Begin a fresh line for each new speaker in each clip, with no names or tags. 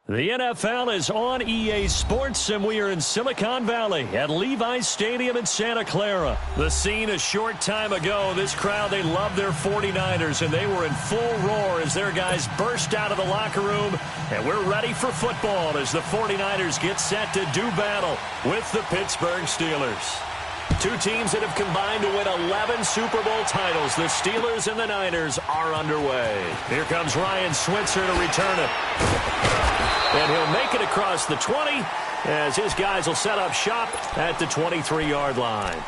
The NFL is on EA Sports, and we are in Silicon Valley at Levi's Stadium in Santa Clara. The scene a short time ago, this crowd, they love their 49ers, and they were in full roar as their guys burst out of the locker room. And we're ready for football as the 49ers get set to do battle with the Pittsburgh Steelers. Two teams that have combined to win 11 Super Bowl titles. The Steelers and the Niners are underway. Here comes Ryan Switzer to return it. And he'll make it across the 20 as his guys will set up shop at the 23-yard line.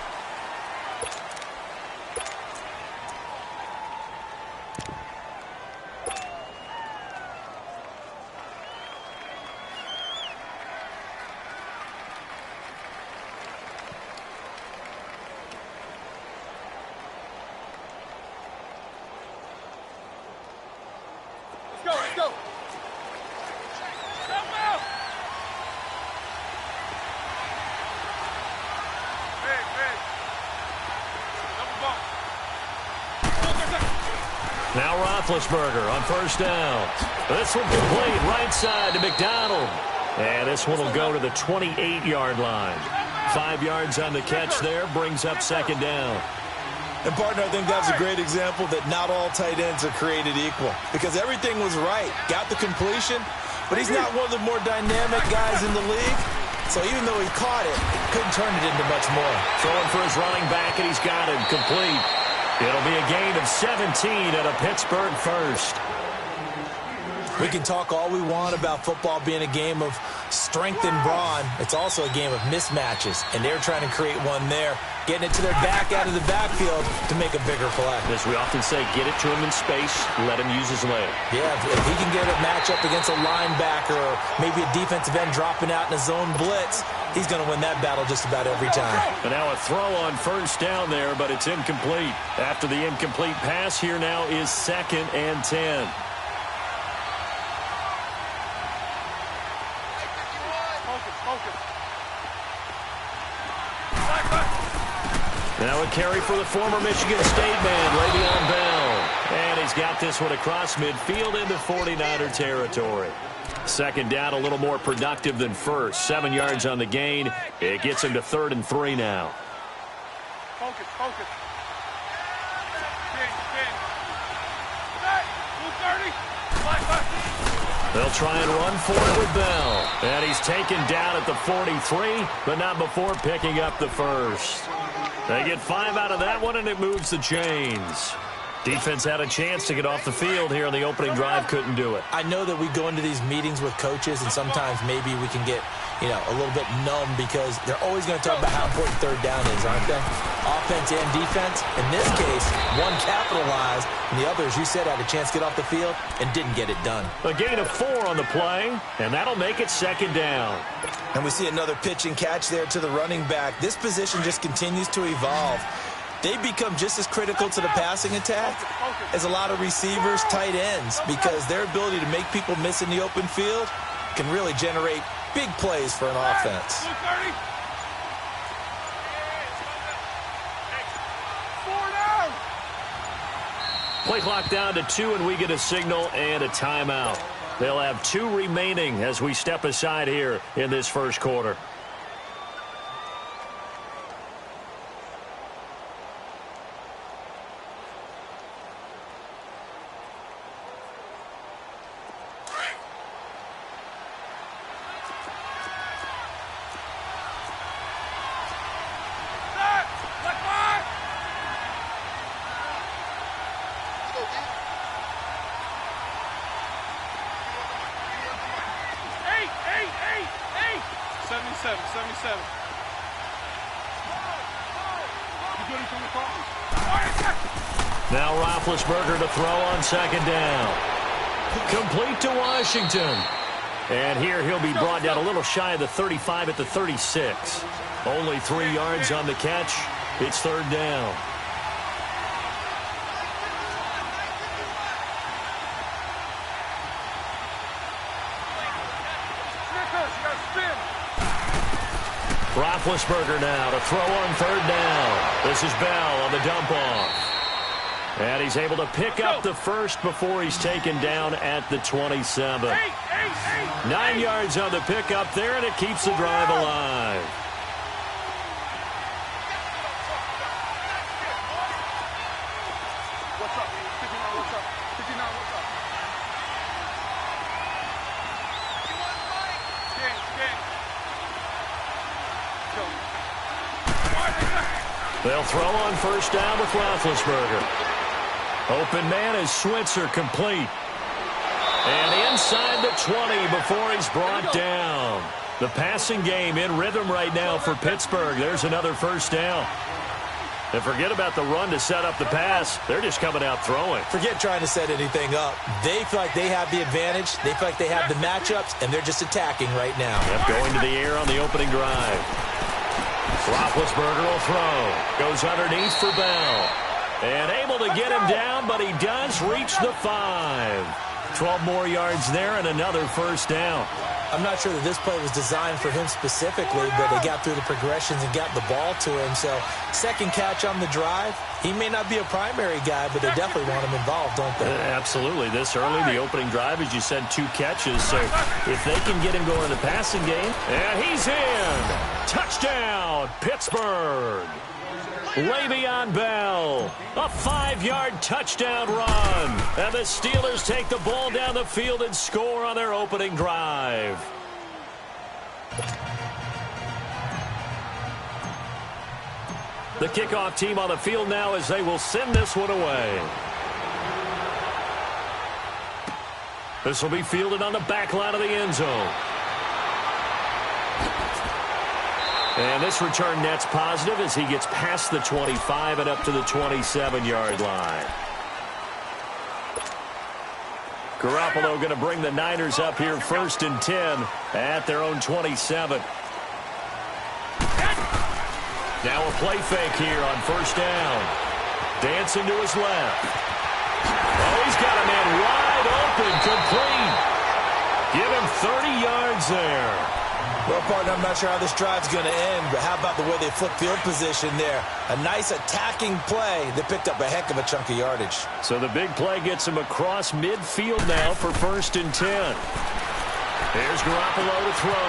Let's go.
Now Roethlisberger on first down. This one complete right side to McDonald. And this one will go to the 28-yard line. 5 yards on the catch there, brings up second down.
And, partner, I think that's a great example that not all tight ends are created equal. Because everything was right. Got the completion, but he's not one of the more dynamic guys in the league. So even though he caught it, couldn't turn it into much more.
Throwing for his running back, and he's got him complete. It'll be a gain of 17 at a Pittsburgh first.
We can talk all we want about football being a game of strength and brawn. It's also a game of mismatches, and they're trying to create one there, getting it to their back out of the backfield to make a bigger play.
As we often say, get it to him in space, let him use his leg.
Yeah, if he can get a matchup against a linebacker or maybe a defensive end dropping out in a zone blitz, he's going to win that battle just about every time.
And now a throw on first down there, but it's incomplete. After the incomplete pass, here now is 2nd and 10. Now a carry for the former Michigan State man, Le'Veon Bell. And he's got this one across midfield into 49er territory. Second down, a little more productive than first. 7 yards on the gain. It gets him to 3rd and 3 now.
Focus.
They'll try and run for it with Bell. And he's taken down at the 43, but not before picking up the first. They get 5 out of that one, and it moves the chains. Defense had a chance to get off the field here on the opening drive, couldn't do it.
I know that we go into these meetings with coaches, and sometimes maybe we can get, a little bit numb because they're always going to talk about how important third down is, aren't they? Offense and defense. In this case, one capitalized, and the other, as you said, had a chance to get off the field and didn't get it done.
A gain of 4 on the play, and that'll make it 2nd down.
And we see another pitch and catch there to the running back. This position just continues to evolve. They become just as critical to the passing attack as a lot of receivers, tight ends, because their ability to make people miss in the open field can really generate big plays for an offense.
Play clock down to 2, and we get a signal and a timeout. They'll have 2 remaining as we step aside here in this first quarter. Now Roethlisberger to throw on 2nd down. Complete to Washington. And here he'll be brought down a little shy of the 35 at the 36. Only 3 yards on the catch. It's 3rd down. Roethlisberger now to throw on 3rd down. This is Bell on the dump off. And he's able to pick up the first before he's taken down at the 27. 9 yards on the pickup there, and it keeps the drive alive. They'll throw on first down with Roethlisberger. Open man is Switzer, complete. And inside the 20 before he's brought down. The passing game in rhythm right now for Pittsburgh. There's another first down. And forget about the run to set up the pass. They're just coming out throwing.
Forget trying to set anything up. They feel like they have the advantage. They feel like they have the matchups, and they're just attacking right now.
Yep, going to the air on the opening drive. Roethlisberger will throw. Goes underneath for Bell. And able to get him down, but he does reach the 5. 12 more yards there and another first down.
I'm not sure that this play was designed for him specifically, but they got through the progressions and got the ball to him. So second catch on the drive. He may not be a primary guy, but they definitely want him involved, don't they?
Absolutely. This early, the opening drive, as you said, 2 catches. So if they can get him going in the passing game, and he's in. Touchdown, Pittsburgh. Le'Veon Bell, a 5-yard touchdown run. And the Steelers take the ball down the field and score on their opening drive. The kickoff team on the field now as they will send this one away. This will be fielded on the back line of the end zone. And this return net's positive as he gets past the 25 and up to the 27-yard line. Garoppolo going to bring the Niners up here 1st and 10 at their own 27. Now a play fake here on first down. Dancing to his left. Oh, he's got a man wide open, complete. Give him 30 yards there.
Well, partner, I'm not sure how this drive's going to end, but how about the way they flip field position there? A nice attacking play that picked up a heck of a chunk of yardage.
So the big play gets him across midfield now for 1st and 10. Here's Garoppolo to throw.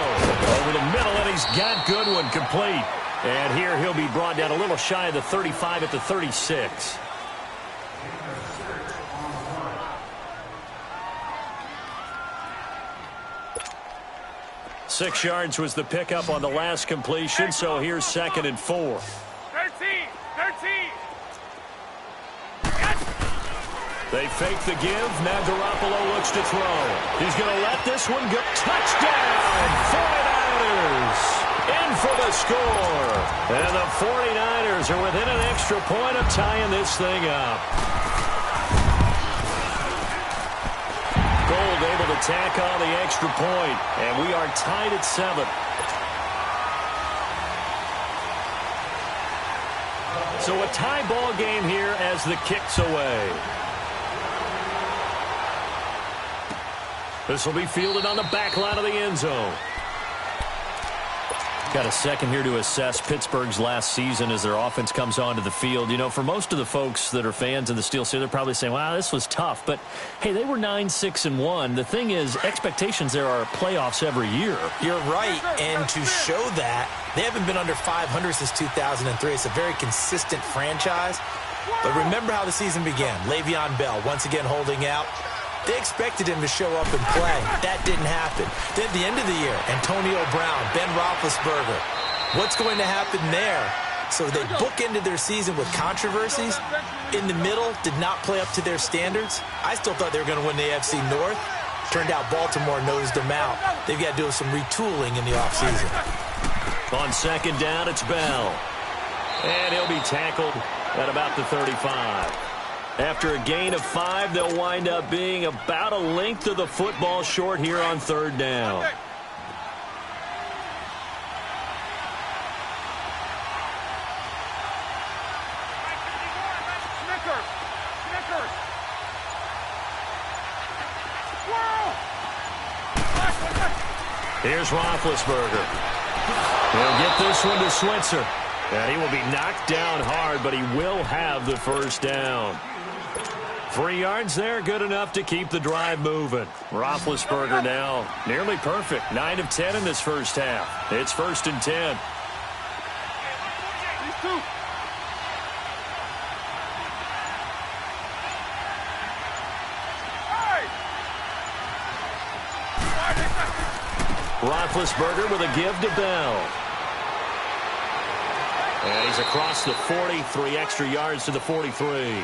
Over the middle, and he's got Goodwin, complete. And here he'll be brought down a little shy of the 35 at the 36. Six yards was the pickup on the last completion, so here's 2nd and 4.
13.
They fake the give. Now Garoppolo looks to throw. He's going to let this one go. Touchdown! 49ers in for the score. And the 49ers are within an extra point of tying this thing up. Gold able to tack on the extra point, and we are tied at 7. So a tie ball game here as the kick's away. This will be fielded on the back line of the end zone. Got a second here to assess Pittsburgh's last season as their offense comes onto the field. You know, for most of the folks that are fans of the Steel City, they're probably saying, wow, this was tough. But, hey, they were 9-6-1. The thing is, expectations there are playoffs every year.
You're right, and to show that, they haven't been under 500 since 2003. It's a very consistent franchise. But remember how the season began. Le'Veon Bell once again holding out. They expected him to show up and play. That didn't happen. Then at the end of the year, Antonio Brown, Ben Roethlisberger. What's going to happen there? So they bookended their season with controversies. In the middle, did not play up to their standards. I still thought they were going to win the AFC North. Turned out Baltimore nosed them out. They've got to do some retooling in the offseason.
On second down, it's Bell. And he'll be tackled at about the 35. After a gain of 5, they'll wind up being about a length of the football short here on third down. Here's Roethlisberger. He'll get this one to Switzer. And he will be knocked down hard, but he will have the first down. 3 yards there, good enough to keep the drive moving. Roethlisberger now nearly perfect. 9 of 10 in this first half. It's 1st and 10. Roethlisberger with a give to Bell. And he's across the 40, 3 extra yards to the 43.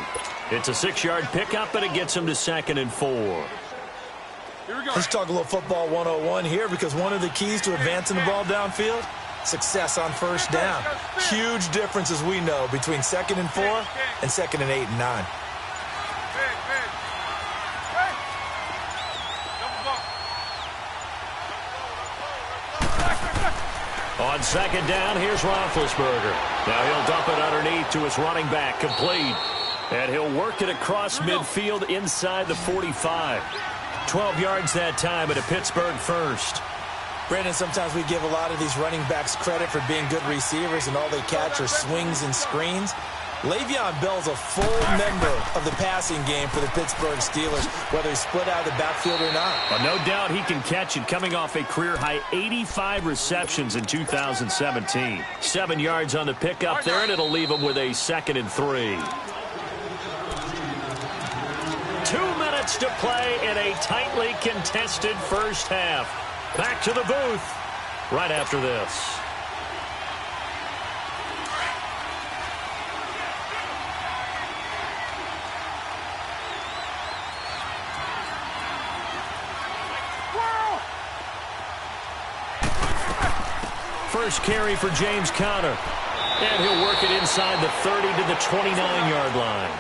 It's a 6-yard pickup, and it gets him to 2nd and 4.
Here we go. Let's talk a little football 101 here, because one of the keys to advancing the ball downfield, success on first down. Huge difference, as we know, between 2nd and 4 and 2nd and 8 and 9.
On 2nd down, here's Roethlisberger. Now he'll dump it underneath to his running back, complete. And he'll work it across midfield inside the 45. 12 yards that time, and a Pittsburgh first.
Brandon, sometimes we give a lot of these running backs credit for being good receivers, and all they catch are swings and screens. Le'Veon Bell's a full member of the passing game for the Pittsburgh Steelers, whether he's split out of the backfield or not.
Well, no doubt he can catch it, coming off a career-high 85 receptions in 2017. 7 yards on the pickup there, and it'll leave him with a 2nd and 3. 2 minutes to play in a tightly contested first half. Back to the booth right after this. First carry for James Conner. And he'll work it inside the 30 to the 29-yard line.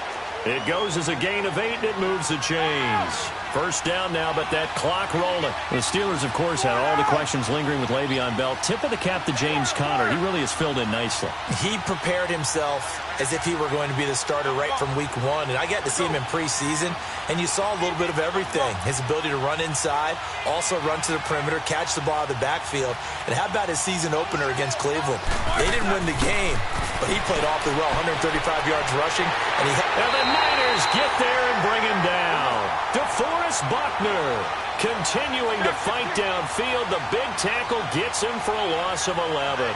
It goes as a gain of 8, and it moves the chains. First down now, but that clock rolling. The Steelers, of course, had all the questions lingering with Le'Veon Bell. Tip of the cap to James Conner. He really has filled in nicely.
He prepared himself as if he were going to be the starter right from week 1. And I got to see him in preseason, and you saw a little bit of everything. His ability to run inside, also run to the perimeter, catch the ball out of the backfield. And how about his season opener against Cleveland? They didn't win the game, but he played awfully well, 135 yards rushing. And
the Niners get there and bring him down. DeForest Buckner continuing to fight downfield. The big tackle gets him for a loss of 11.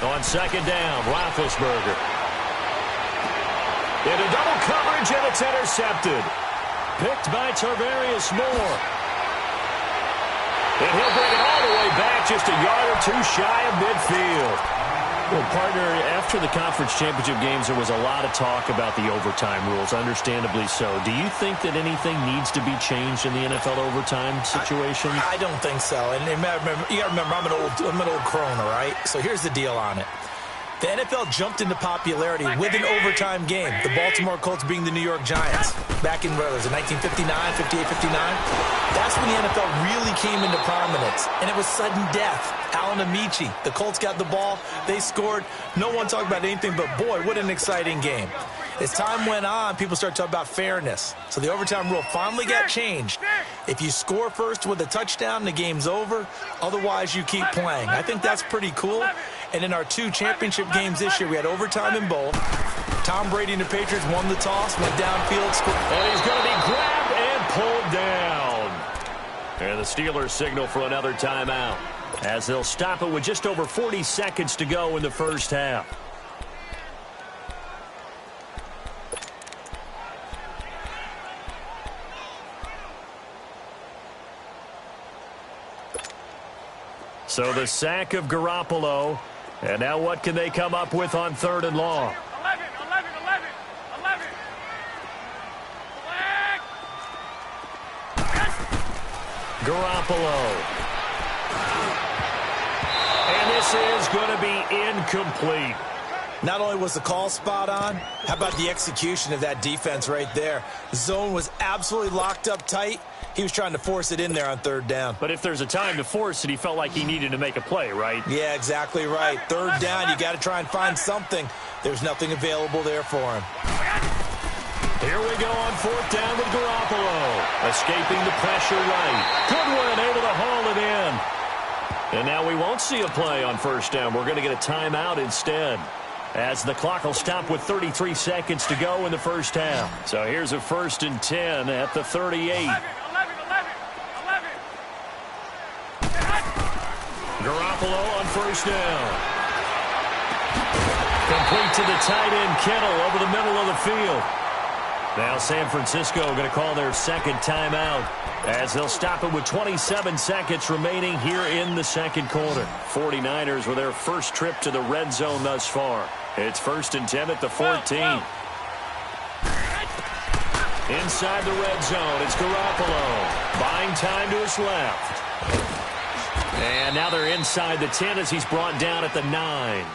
On 2nd down, Roethlisberger. Into double coverage, and it's intercepted. Picked by Tarvarius Moore. And he'll bring it all the way back, just a yard or 2 shy of midfield. Well, partner, after the conference championship games, there was a lot of talk about the overtime rules, understandably so. Do you think that anything needs to be changed in the NFL overtime situation?
I don't think so. And you got to remember, I'm an old crone, all right? So here's the deal on it. The NFL jumped into popularity with an overtime game. The Baltimore Colts being the New York Giants. Back in, what was it, 1959, 58, 59? That's when the NFL really came into prominence. And it was sudden death. Alan Amici, the Colts got the ball. They scored. No one talked about anything but, boy, what an exciting game. As time went on, people started talking about fairness. So the overtime rule finally got changed. If you score first with a touchdown, the game's over. Otherwise, you keep playing. I think that's pretty cool. And in our 2 championship games this year, we had overtime in both. Tom Brady and the Patriots won the toss, went downfield, scored.
And he's going to be grabbed and pulled down. And the Steelers signal for another timeout, as they'll stop it with just over 40 seconds to go in the first half. So the sack of Garoppolo. And now what can they come up with on 3rd and long?
11.
Garoppolo. And this is going to be incomplete.
Not only was the call spot on, how about the execution of that defense right there? The zone was absolutely locked up tight. He was trying to force it in there on 3rd down.
But if there's a time to force it, he felt like he needed to make a play, right?
Yeah, exactly right. 3rd down, you got to try and find something. There's nothing available there for him.
Here we go on fourth down with Garoppolo. Escaping the pressure right. Goodwin able to haul it in. And now we won't see a play on first down. We're going to get a timeout instead, as the clock will stop with 33 seconds to go in the first half. So here's a 1st and 10 at the 38.
11.
Garoppolo on first down. Complete to the tight end, Kittle, over the middle of the field. Now San Francisco going to call their second timeout, as they'll stop it with 27 seconds remaining here in the second quarter. 49ers with their first trip to the red zone thus far. It's 1st and 10 at the 14. Inside the red zone, it's Garoppolo. Buying time to his left. And now they're inside the 10 as he's brought down at the 9.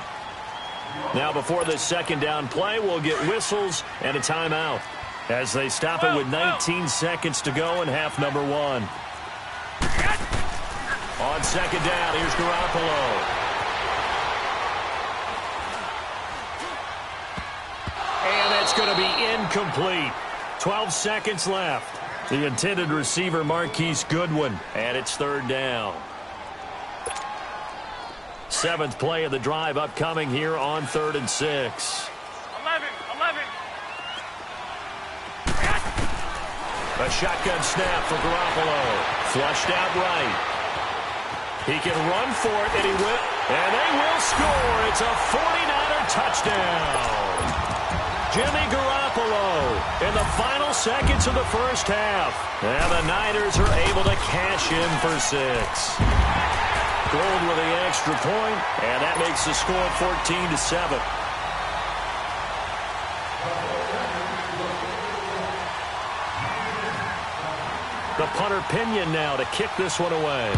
Now before this second down play, we'll get whistles and a timeout, as they stop it with 19 seconds to go in half number 1. On second down, here's Garoppolo. And that's going to be incomplete. 12 seconds left. The intended receiver, Marquise Goodwin, and it's 3rd down. 7th play of the drive upcoming here on 3rd and 6.
11.
A shotgun snap for Garoppolo. Flushed out right. He can run for it, and he will. And they will score. It's a 49er touchdown. Jimmy Garoppolo in the final seconds of the first half. And the Niners are able to cash in for 6. Gold with the extra point, and that makes the score 14-7. The punter Pinion now to kick this one away.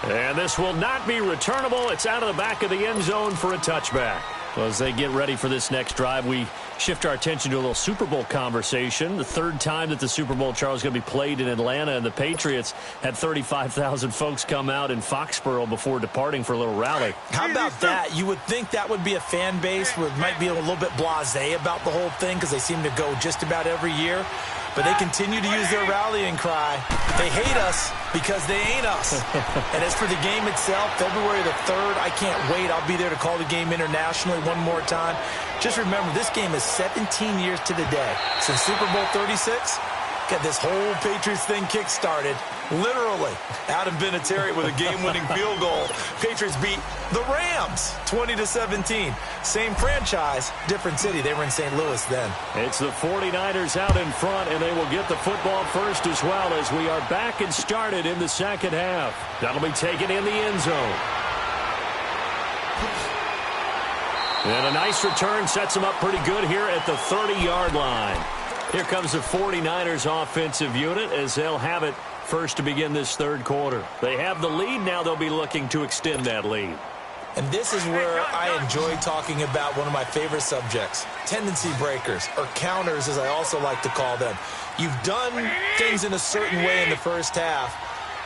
And this will not be returnable. It's out of the back of the end zone for a touchback. Well, as they get ready for this next drive, we shift our attention to a little Super Bowl conversation. The 3rd time that the Super Bowl, Charles, is going to be played in Atlanta, and the Patriots had 35,000 folks come out in Foxborough before departing for a little rally.
How about that? You would think that would be a fan base who might be a little bit blasé about the whole thing, because they seem to go just about every year. But they continue to use their rallying cry. They hate us because they ain't us. And as for the game itself, February the 3rd, I can't wait. I'll be there to call the game internationally one more time. Just remember, this game is 17 years to the day since Super Bowl 36. Got this whole Patriots thing kick-started, literally, Adam Vinatieri with a game-winning field goal. Patriots beat the Rams 20-17. Same franchise, different city. They were in St. Louis then.
It's the 49ers out in front, and they will get the football first as well, as we are back and started in the second half. That'll be taken in the end zone. And a nice return sets them up pretty good here at the 30-yard line. Here comes the 49ers offensive unit, as they'll have it first to begin this 3rd quarter. They have the lead. Now they'll be looking to extend that lead.
And this is where I enjoy talking about one of my favorite subjects, tendency breakers, or counters as I also like to call them. You've done things in a certain way in the first half,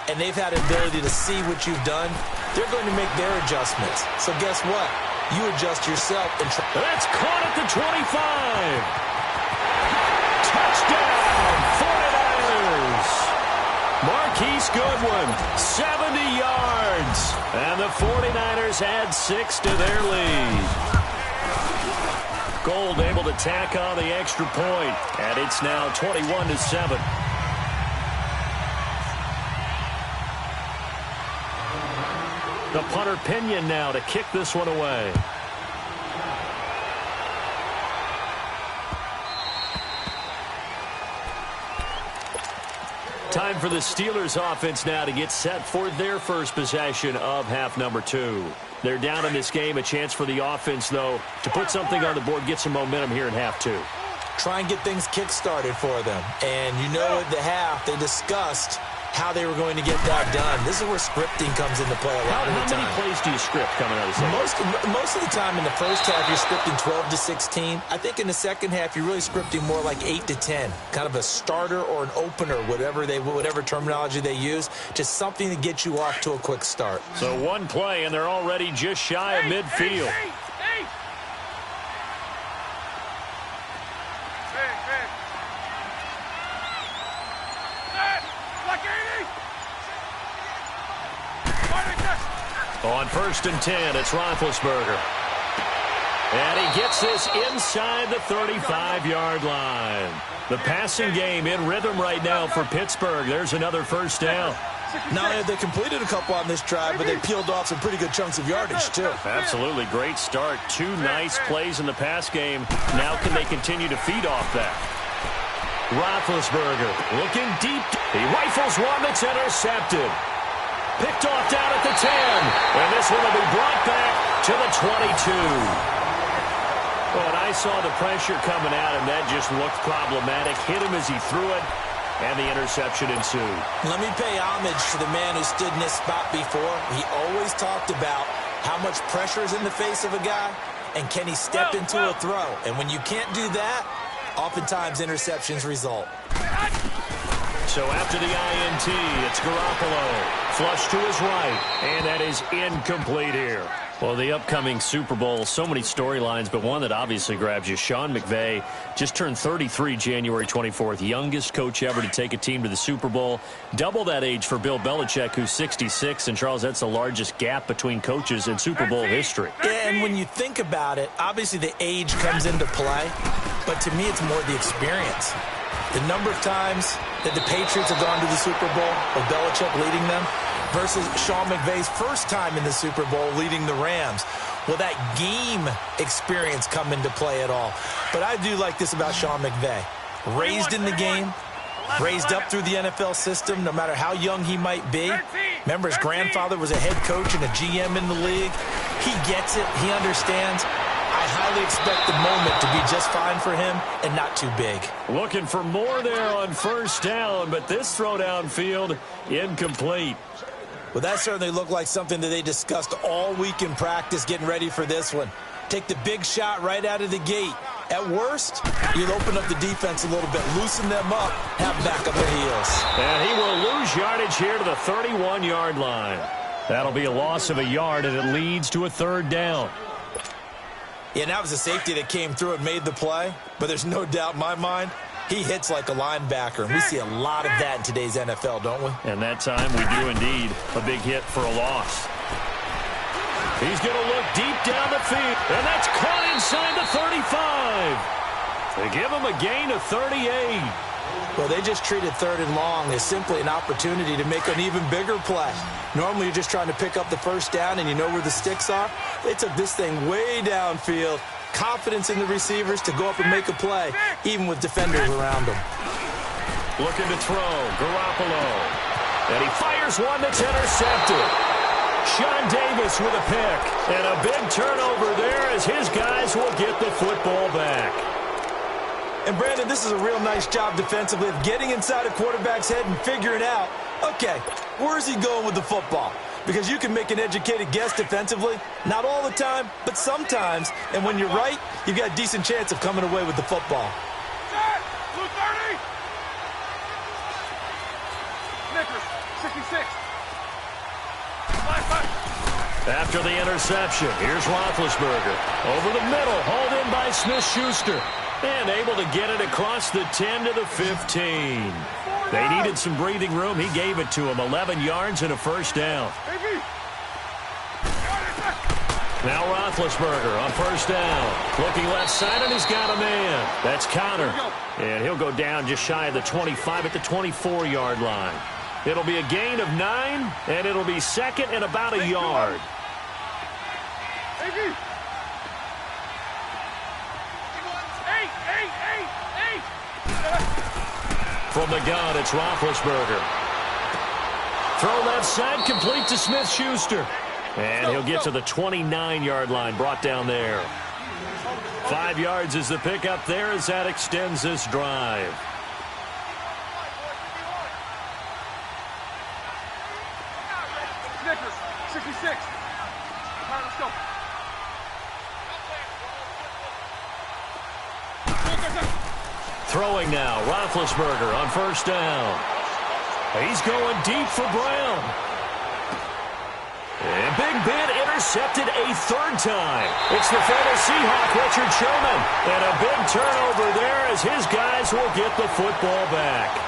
and they've had the ability to see what you've done. They're going to make their adjustments. So guess what? You adjust yourself and try.
That's caught at the 25. Touchdown, 49ers. Marquise Goodwin, 70 yards. And the 49ers add 6 to their lead. Gold able to tack on the extra point, and it's now 21-7. The punter Pinion now to kick this one away. Time for the Steelers offense now to get set for their first possession of half number 2. They're down in this game. A chance for the offense, though, to put something on the board, get some momentum here in half 2.
Try and get things kick-started for them. And you know at the half, they discussed how they were going to get that done. This is where scripting comes into play a lot of the time.
How many plays do you script coming out of the second?
Most of the time in the first half, you're scripting 12 to 16. I think in the second half, you're really scripting more like 8 to 10, kind of a starter or an opener, whatever terminology they use, just something to get you off to a quick start.
So one play, and they're already just shy of midfield. On 1st and 10, it's Roethlisberger. And he gets this inside the 35-yard line. The passing game in rhythm right now for Pittsburgh. There's another first down.
Now, they completed a couple on this drive, but they peeled off some pretty good chunks of yardage, too.
Absolutely great start. 2 nice plays in the pass game. Now can they continue to feed off that? Roethlisberger looking deep. He rifles one that's intercepted. Picked off down at the 10. And this one will be brought back to the 22. Well, and I saw the pressure coming at him. That just looked problematic. Hit him as he threw it, and the interception ensued.
Let me pay homage to the man who stood in this spot before. He always talked about how much pressure is in the face of a guy, and can he step into a throw. And when you can't do that, oftentimes interceptions result.
So after the INT, it's Garoppolo. Flush to his right, and that is incomplete here. Well, the upcoming Super Bowl, so many storylines, but one that obviously grabs you. Sean McVay just turned 33 January 24th, youngest coach ever to take a team to the Super Bowl. Double that age for Bill Belichick, who's 66. And, Charles, that's the largest gap between coaches in Super Bowl history.
Yeah, and when you think about it, obviously the age comes into play, but to me it's more the experience. The number of times that the Patriots have gone to the Super Bowl with Belichick leading them versus Sean McVay's first time in the Super Bowl leading the Rams. Will that game experience come into play at all? But I do like this about Sean McVay. Raised in the game, raised up through the NFL system, no matter how young he might be. Remember, his grandfather was a head coach and a GM in the league. He gets it. He understands. I highly expect the moment to be just fine for him and not too big.
Looking for more there on first down, but this throw downfield incomplete.
Well, that certainly looked like something that they discussed all week in practice getting ready for this one. Take the big shot right out of the gate. At worst, you'll open up the defense a little bit, loosen them up, have back up the heels.
And he will lose yardage here to the 31-yard line. That'll be a loss of a yard, and it leads to a 3rd down.
Yeah, that was a safety that came through and made the play, but there's no doubt in my mind, he hits like a linebacker, and we see a lot of that in today's NFL, don't we?
And that time we do indeed. A big hit for a loss. He's going to look deep down the field, and that's caught inside the 35. They give him a gain of 38.
Well, they just treated 3rd and long as simply an opportunity to make an even bigger play. Normally, you're just trying to pick up the first down, and you know where the sticks are. They took this thing way downfield. Confidence in the receivers to go up and make a play, even with defenders around them.
Looking to throw, Garoppolo. And he fires one that's intercepted. Sean Davis with a pick. And a big turnover there as his guys will get the football back.
And, Brandon, this is a real nice job defensively of getting inside a quarterback's head and figuring out, okay, where's he going with the football? Because you can make an educated guess defensively, not all the time, but sometimes. And when you're right, you've got a decent chance of coming away with the football.
Blue 30. Snickers, 66.
After the interception, here's Roethlisberger. Over the middle, hauled in by Smith-Schuster. And able to get it across the 10 to the 15. They needed some breathing room. He gave it to them. 11 yards and a first down. Now Roethlisberger on first down. Looking left side, and he's got a man. That's Connor. And he'll go down just shy of the 25 at the 24-yard line. It'll be a gain of 9, and it'll be 2nd and about a yard. From the gun, it's Roethlisberger. Throw left side, complete to Smith-Schuster. And he'll get to the 29-yard line, brought down there. 5 yards is the pickup there as that extends this drive.
Snickers, 66. All right, let's go.
Throwing now, Roethlisberger on first down. He's going deep for Brown. And Big Ben intercepted a third time. It's the former Seahawk, Richard Sherman. And a big turnover there as his guys will get the football back.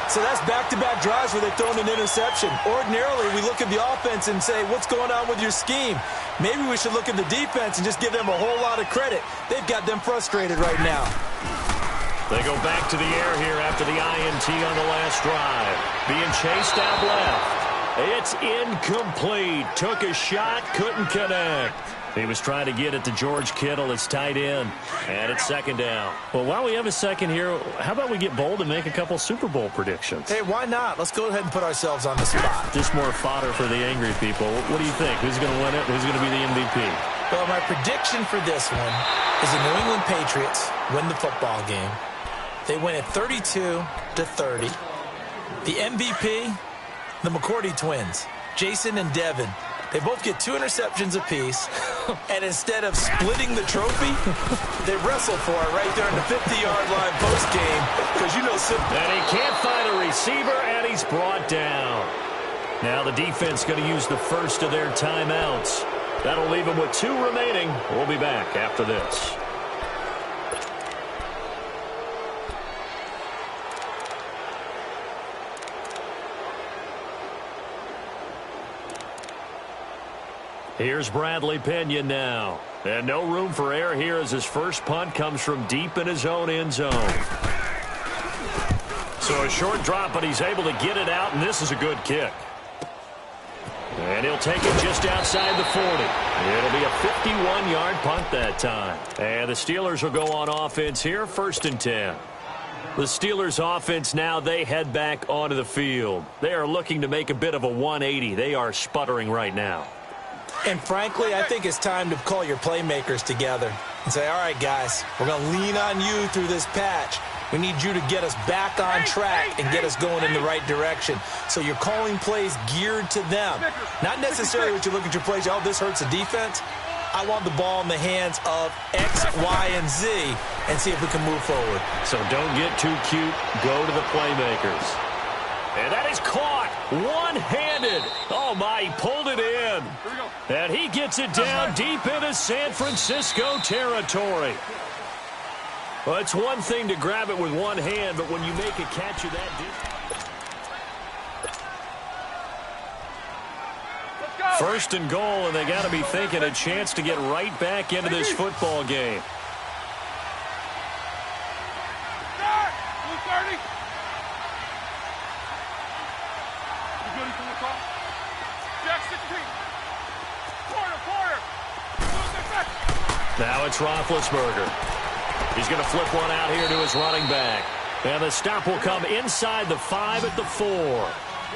So that's back-to-back drives where they've thrown an interception. Ordinarily, we look at the offense and say, what's going on with your scheme? Maybe we should look at the defense and just give them a whole lot of credit. They've got them frustrated right now.
They go back to the air here after the INT on the last drive. Being chased out left. It's incomplete. Took a shot, couldn't connect. He was trying to get it to George Kittle, his tight end. And it's second down. Well, while we have a second here, how about we get bold and make a couple Super Bowl predictions?
Hey, why not? Let's go ahead and put ourselves on the spot.
Just more fodder for the angry people. What do you think? Who's going to win it? Who's going to be the MVP?
Well, my prediction for this one is the New England Patriots win the football game. They win it 32-30. The MVP, the McCourty twins, Jason and Devin. They both get 2 interceptions apiece, and instead of splitting the trophy, they wrestle for it right there in the 50-yard line post-game. Because
and he can't find a receiver, and he's brought down. Now the defense going to use the first of their timeouts. That'll leave them with 2 remaining. We'll be back after this. Here's Bradley Pinion now. And no room for error here as his first punt comes from deep in his own end zone. So a short drop, but he's able to get it out, and this is a good kick. And he'll take it just outside the 40. It'll be a 51-yard punt that time. And the Steelers will go on offense here, 1st and 10. The Steelers offense now, they head back onto the field. They are looking to make a bit of a 180. They are sputtering right now.
And frankly, I think it's time to call your playmakers together and say, all right, guys, we're going to lean on you through this patch. We need you to get us back on track and get us going in the right direction. So you're calling plays geared to them. Not necessarily what you look at your plays, oh, this hurts the defense. I want the ball in the hands of X, Y, and Z and see if we can move forward.
So don't get too cute. Go to the playmakers. And that is caught one-handed. Oh, my, he pulled it in. And he gets it down deep into San Francisco territory. Well, it's one thing to grab it with one hand, but when you make a catch of that deep. 1st and goal, and they got to be thinking a chance to get right back into this football game. Now it's Roethlisberger. He's going to flip one out here to his running back. And the stop will come inside the 5 at the 4.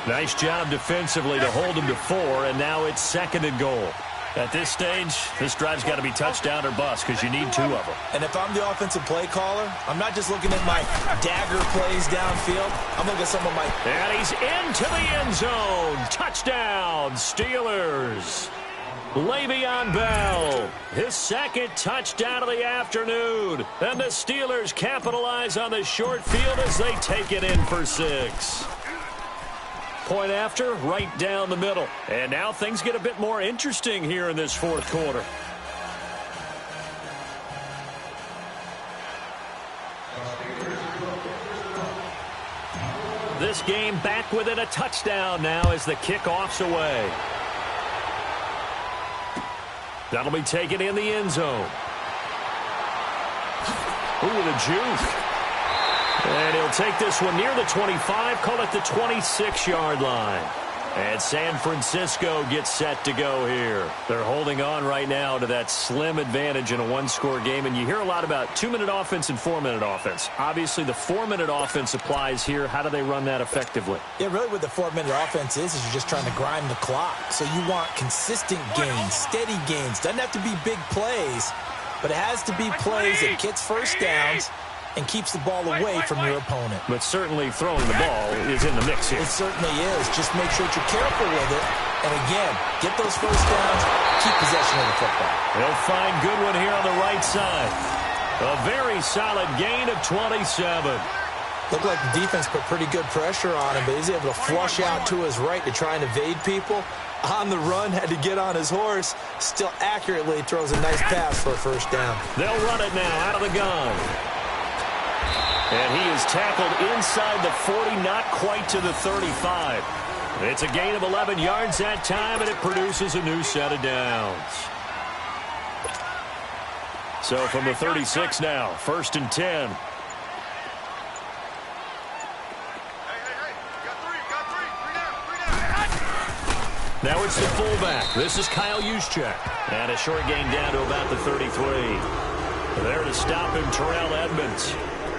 Nice job defensively to hold him to 4, and now it's 2nd and goal. At this stage, this drive's got to be touchdown or bust because you need 2 of them.
And if I'm the offensive play caller, I'm not just looking at my dagger plays downfield. I'm looking at some of my...
And he's into the end zone. Touchdown, Steelers. Le'Veon Bell, his 2nd touchdown of the afternoon. And the Steelers capitalize on the short field as they take it in for 6. Point after, right down the middle. And now things get a bit more interesting here in this 4th quarter. This game back within a touchdown now as the kickoff's away. That'll be taken in the end zone. Ooh, the juke. And he'll take this one near the 25, call it the 26-yard line. And San Francisco gets set to go here. They're holding on right now to that slim advantage in a 1-score game. And you hear a lot about 2-minute offense and 4-minute offense. Obviously, the 4-minute offense applies here. How do they run that effectively?
Yeah, really what the 4-minute offense is you're just trying to grind the clock. So you want consistent gains, steady gains. Doesn't have to be big plays, but it has to be plays that gets first downs and keeps the ball away from your opponent.
But certainly throwing the ball is in the mix here.
It certainly is. Just make sure that you're careful with it And again, get those first downs, keep possession of the football.
They'll find Goodwin here on the right side. A very solid gain of 27.
Looked like the defense put pretty good pressure on him, but he's able to flush out to his right to try and evade people. On the run, had to get on his horse. Still accurately throws a nice pass for a first down.
They'll run it now out of the gun. And he is tackled inside the 40, not quite to the 35. It's a gain of 11 yards that time, and it produces a new set of downs. So from the 36 now, 1st and 10. Now it's the fullback. This is Kyle Juszczyk. And a short gain down to about the 33. There to stop him, Terrell Edmonds.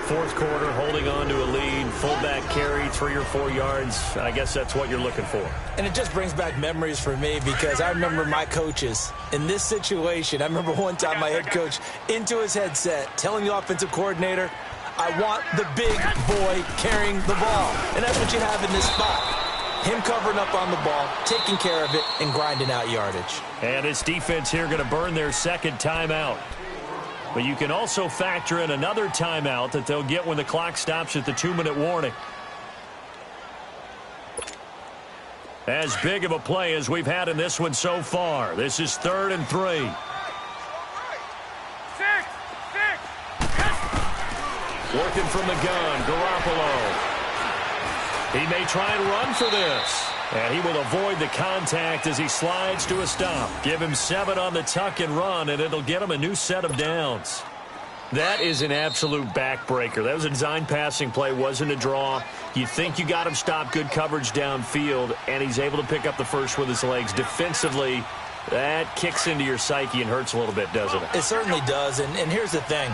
4th quarter, holding on to a lead. Fullback carry, 3 or 4 yards. I guess that's what you're looking for.
And it just brings back memories for me because I remember my coaches in this situation. I remember one time my head coach into his headset telling the offensive coordinator, I want the big boy carrying the ball. And that's what you have in this spot. Him covering up on the ball, taking care of it, and grinding out yardage.
And this defense here going to burn their second timeout. But you can also factor in another timeout that they'll get when the clock stops at the 2-minute warning. As big of a play as we've had in this one so far. This is 3rd and 3.
6.
Working from the gun, Garoppolo. He may try and run for this. And he will avoid the contact as he slides to a stop. Give him 7 on the tuck and run, and it'll get him a new set of downs. That is an absolute backbreaker. That was a design passing play, wasn't a draw. You think you got him stopped, good coverage downfield, and he's able to pick up the first with his legs. Defensively, that kicks into your psyche and hurts a little bit, doesn't it?
It certainly does, and here's the thing.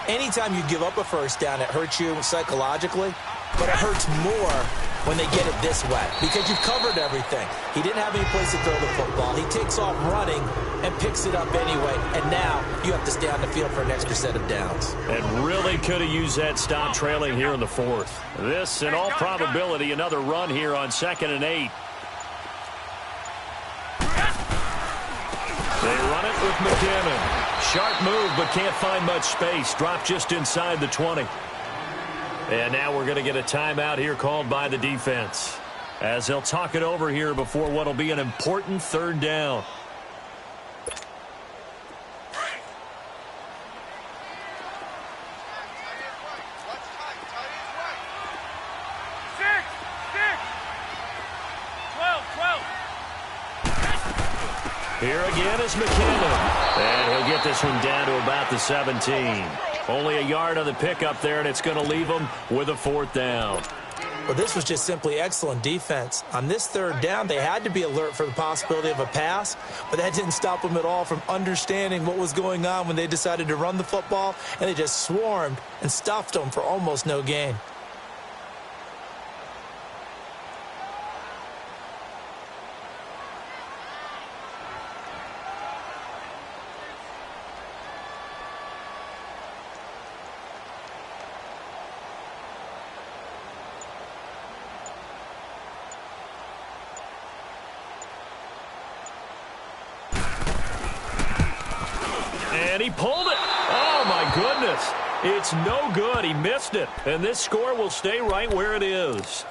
Anytime you give up a first down, it hurts you psychologically, but it hurts more when they get it this way because you've covered everything. He didn't have any place to throw the football. He takes off running and picks it up anyway, and now you have to stay on the field for an extra set of downs.
And really could have used that stop trailing here in the 4th. This, in all probability, another run here on 2nd and 8. They run it with McKinnon. Sharp move, but can't find much space. Dropped just inside the 20. And now we're going to get a timeout here called by the defense as they'll talk it over here before what will be an important 3rd down. Here again is McKinnon. And he'll get this one down to about the 17. Only a yard on the pickup there, and it's going to leave him with a 4th down.
Well, this was just simply excellent defense. On this 3rd down, they had to be alert for the possibility of a pass, but that didn't stop them at all from understanding what was going on when they decided to run the football, and they just swarmed and stuffed them for almost no gain.
And he pulled it. Oh, my goodness. It's no good. He missed it. And this score will stay right where it is.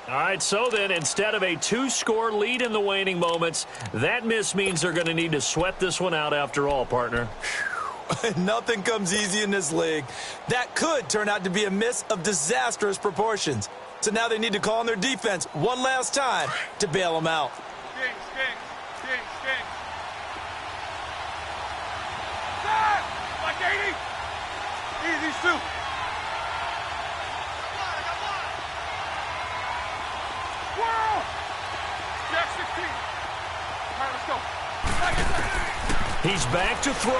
All right, so then instead of a 2-score lead in the waning moments, that miss means they're going to need to sweat this one out after all, partner.
Nothing comes easy in this league. That could turn out to be a miss of disastrous proportions. So now they need to call on their defense one last time to bail them out.
Like 80. Easy, Stu. Whoa! Jack 16. All right, let's go.
He's back to throw.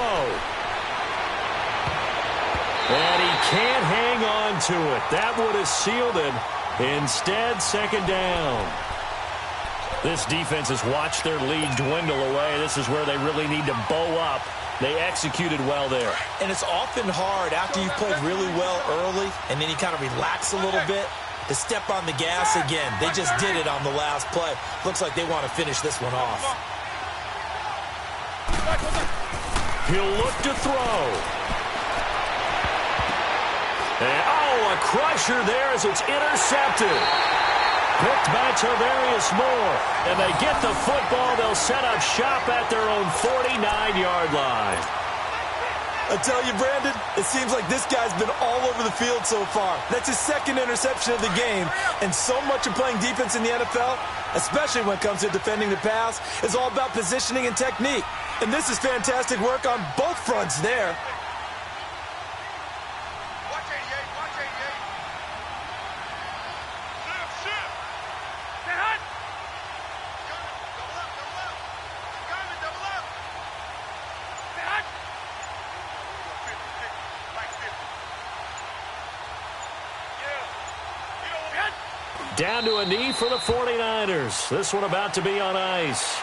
And he can't hang on to it. That would have sealed it. Instead, 2nd down. This defense has watched their lead dwindle away. This is where they really need to bow up. They executed well there.
And it's often hard after you've played really well early and then you kind of relax a little bit. to step on the gas again. They just did it on the last play. Looks like they want to finish this one off.
He'll look to throw. And, oh, a crusher there as it's intercepted. Picked by Tavarius Moore. And they get the football. They'll set up shop at their own 49-yard line.
I tell you, Brandon, it seems like this guy's been all over the field so far. That's his second interception of the game. And so much of playing defense in the NFL, especially when it comes to defending the pass, is all about positioning and technique. And this is fantastic work on both fronts there.
Watch 88, watch 88. Shift. Stay hot. Double up. Garmin, double up. Stay hot. 50, like 50. Yeah.
Down to a knee for the 49ers. This one about to be on ice.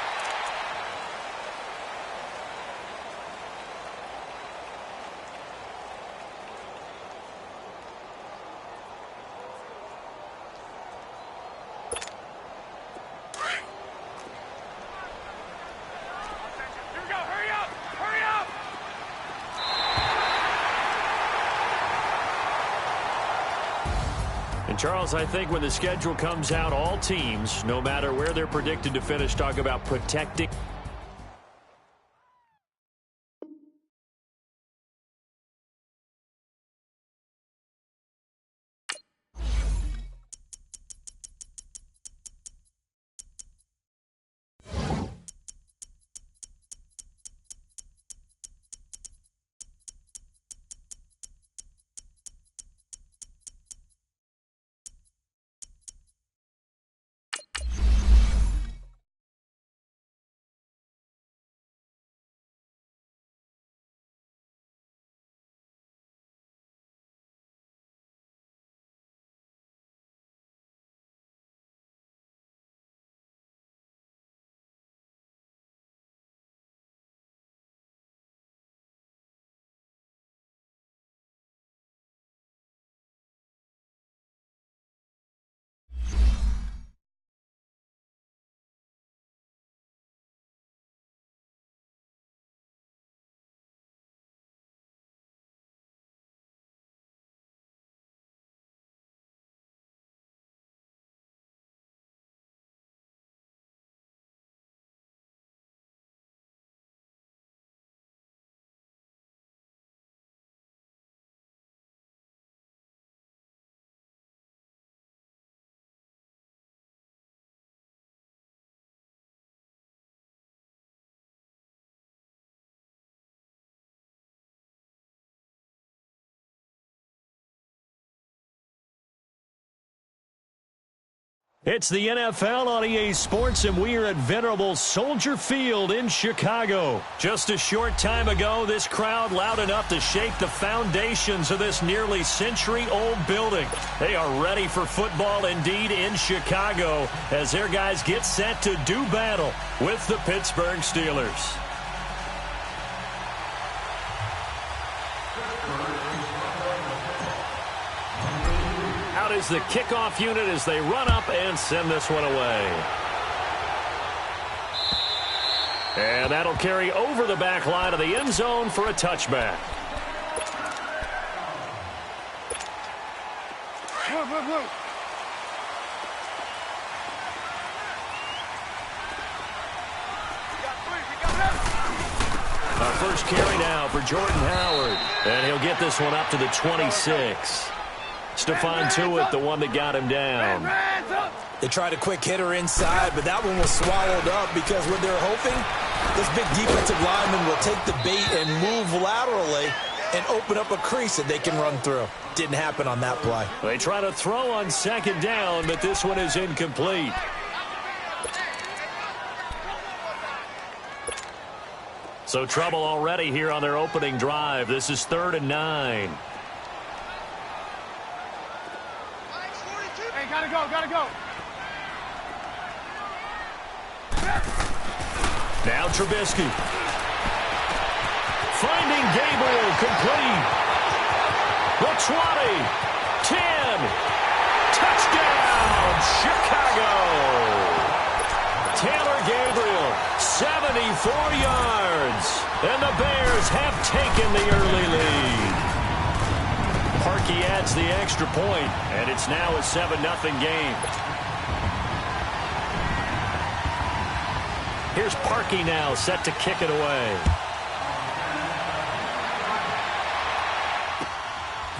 Here we go, hurry up.
And Charles, I think when the schedule comes out, all teams, no matter where they're predicted to finish, talk about protecting. It's the NFL on EA Sports, and we are at venerable Soldier Field in Chicago. Just a short time ago, this crowd loud enough to shake the foundations of this nearly century-old building. They are ready for football indeed in Chicago as their guys get set to do battle with the Pittsburgh Steelers. Out is the kickoff unit as they run up and send this one away. And that'll carry over the back line of the end zone for a touchback. Our first carry now for Jordan Howard. And he'll get this one up to the 26. Stephon Tuitt, the one that got him down.
They tried a quick hitter inside, but that one was swallowed up because what they're hoping, this big defensive lineman will take the bait and move laterally and open up a crease that they can run through. Didn't happen on that play.
They try to throw on second down, but this one is incomplete. So trouble already here on their opening drive. This is 3rd and 9.
Hey, gotta go.
Now Trubisky. Finding Gabriel complete. The 20, 10, Touchdown, Chicago! Taylor Gabriel, 74 yards. And the Bears have taken the early lead. Parkey adds the extra point, and it's now a 7-0 game. Here's Parkey now, set to kick it away.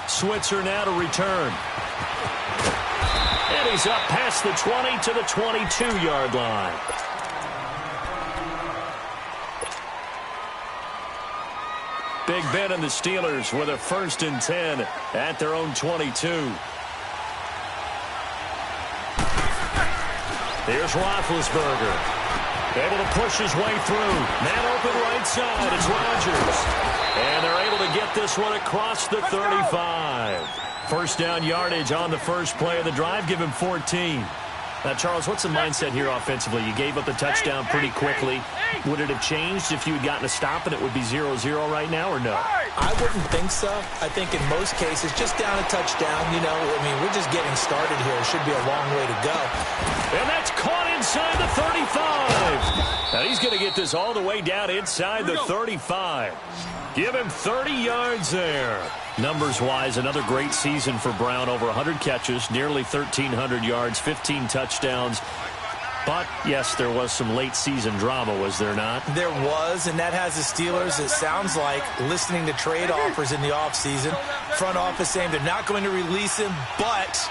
Switzer now to return. And he's up past the 20 to the 22-yard line. Big Ben and the Steelers with a 1st and 10 at their own 22. Here's Roethlisberger. Able to push his way through. Man open right side. It's Rodgers. And they're able to get this one across the 35. First down yardage on the first play of the drive. Give him 14. Now, Charles, what's the mindset here offensively? You gave up the touchdown pretty quickly. Would it have changed if you had gotten a stop and it would be 0-0 right now, or no?
I wouldn't think so. I think in most cases, just down a touchdown, you know, I mean, we're just getting started here. It should be a long way to go.
And that's caught inside the 35. Now he's going to get this all the way down inside the 35. Give him 30 yards there. Numbers-wise, another great season for Brown. Over 100 catches, nearly 1,300 yards, 15 touchdowns. But, yes, there was some late-season drama, was there not? There was, and that has the Steelers, it sounds like, listening to trade offers in the offseason. Front office saying they're not going to release him, but,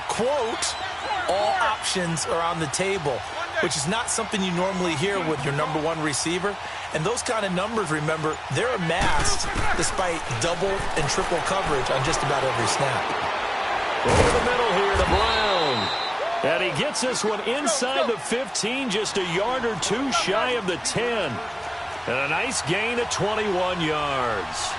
quote, all options are on the table, which is not something you normally hear with your number one receiver. And those kind of numbers, remember, they're amassed despite double and triple coverage on just about every snap. Over the middle here to Brown. And he gets this one inside the 15, just a yard or two shy of the 10. And a nice gain of 21 yards.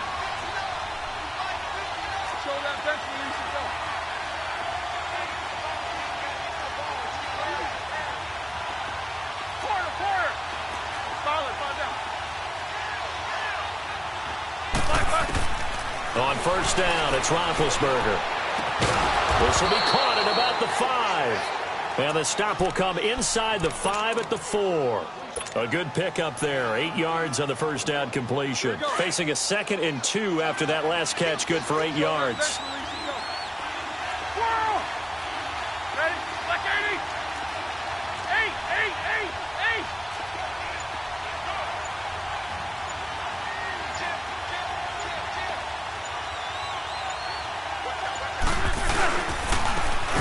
On first down, it's Roethlisberger. This will be caught at about the 5. And the stop will come inside the 5 at the 4. A good pickup there. 8 yards on the first down completion. Facing a 2nd and 2 after that last catch. Good for 8 yards.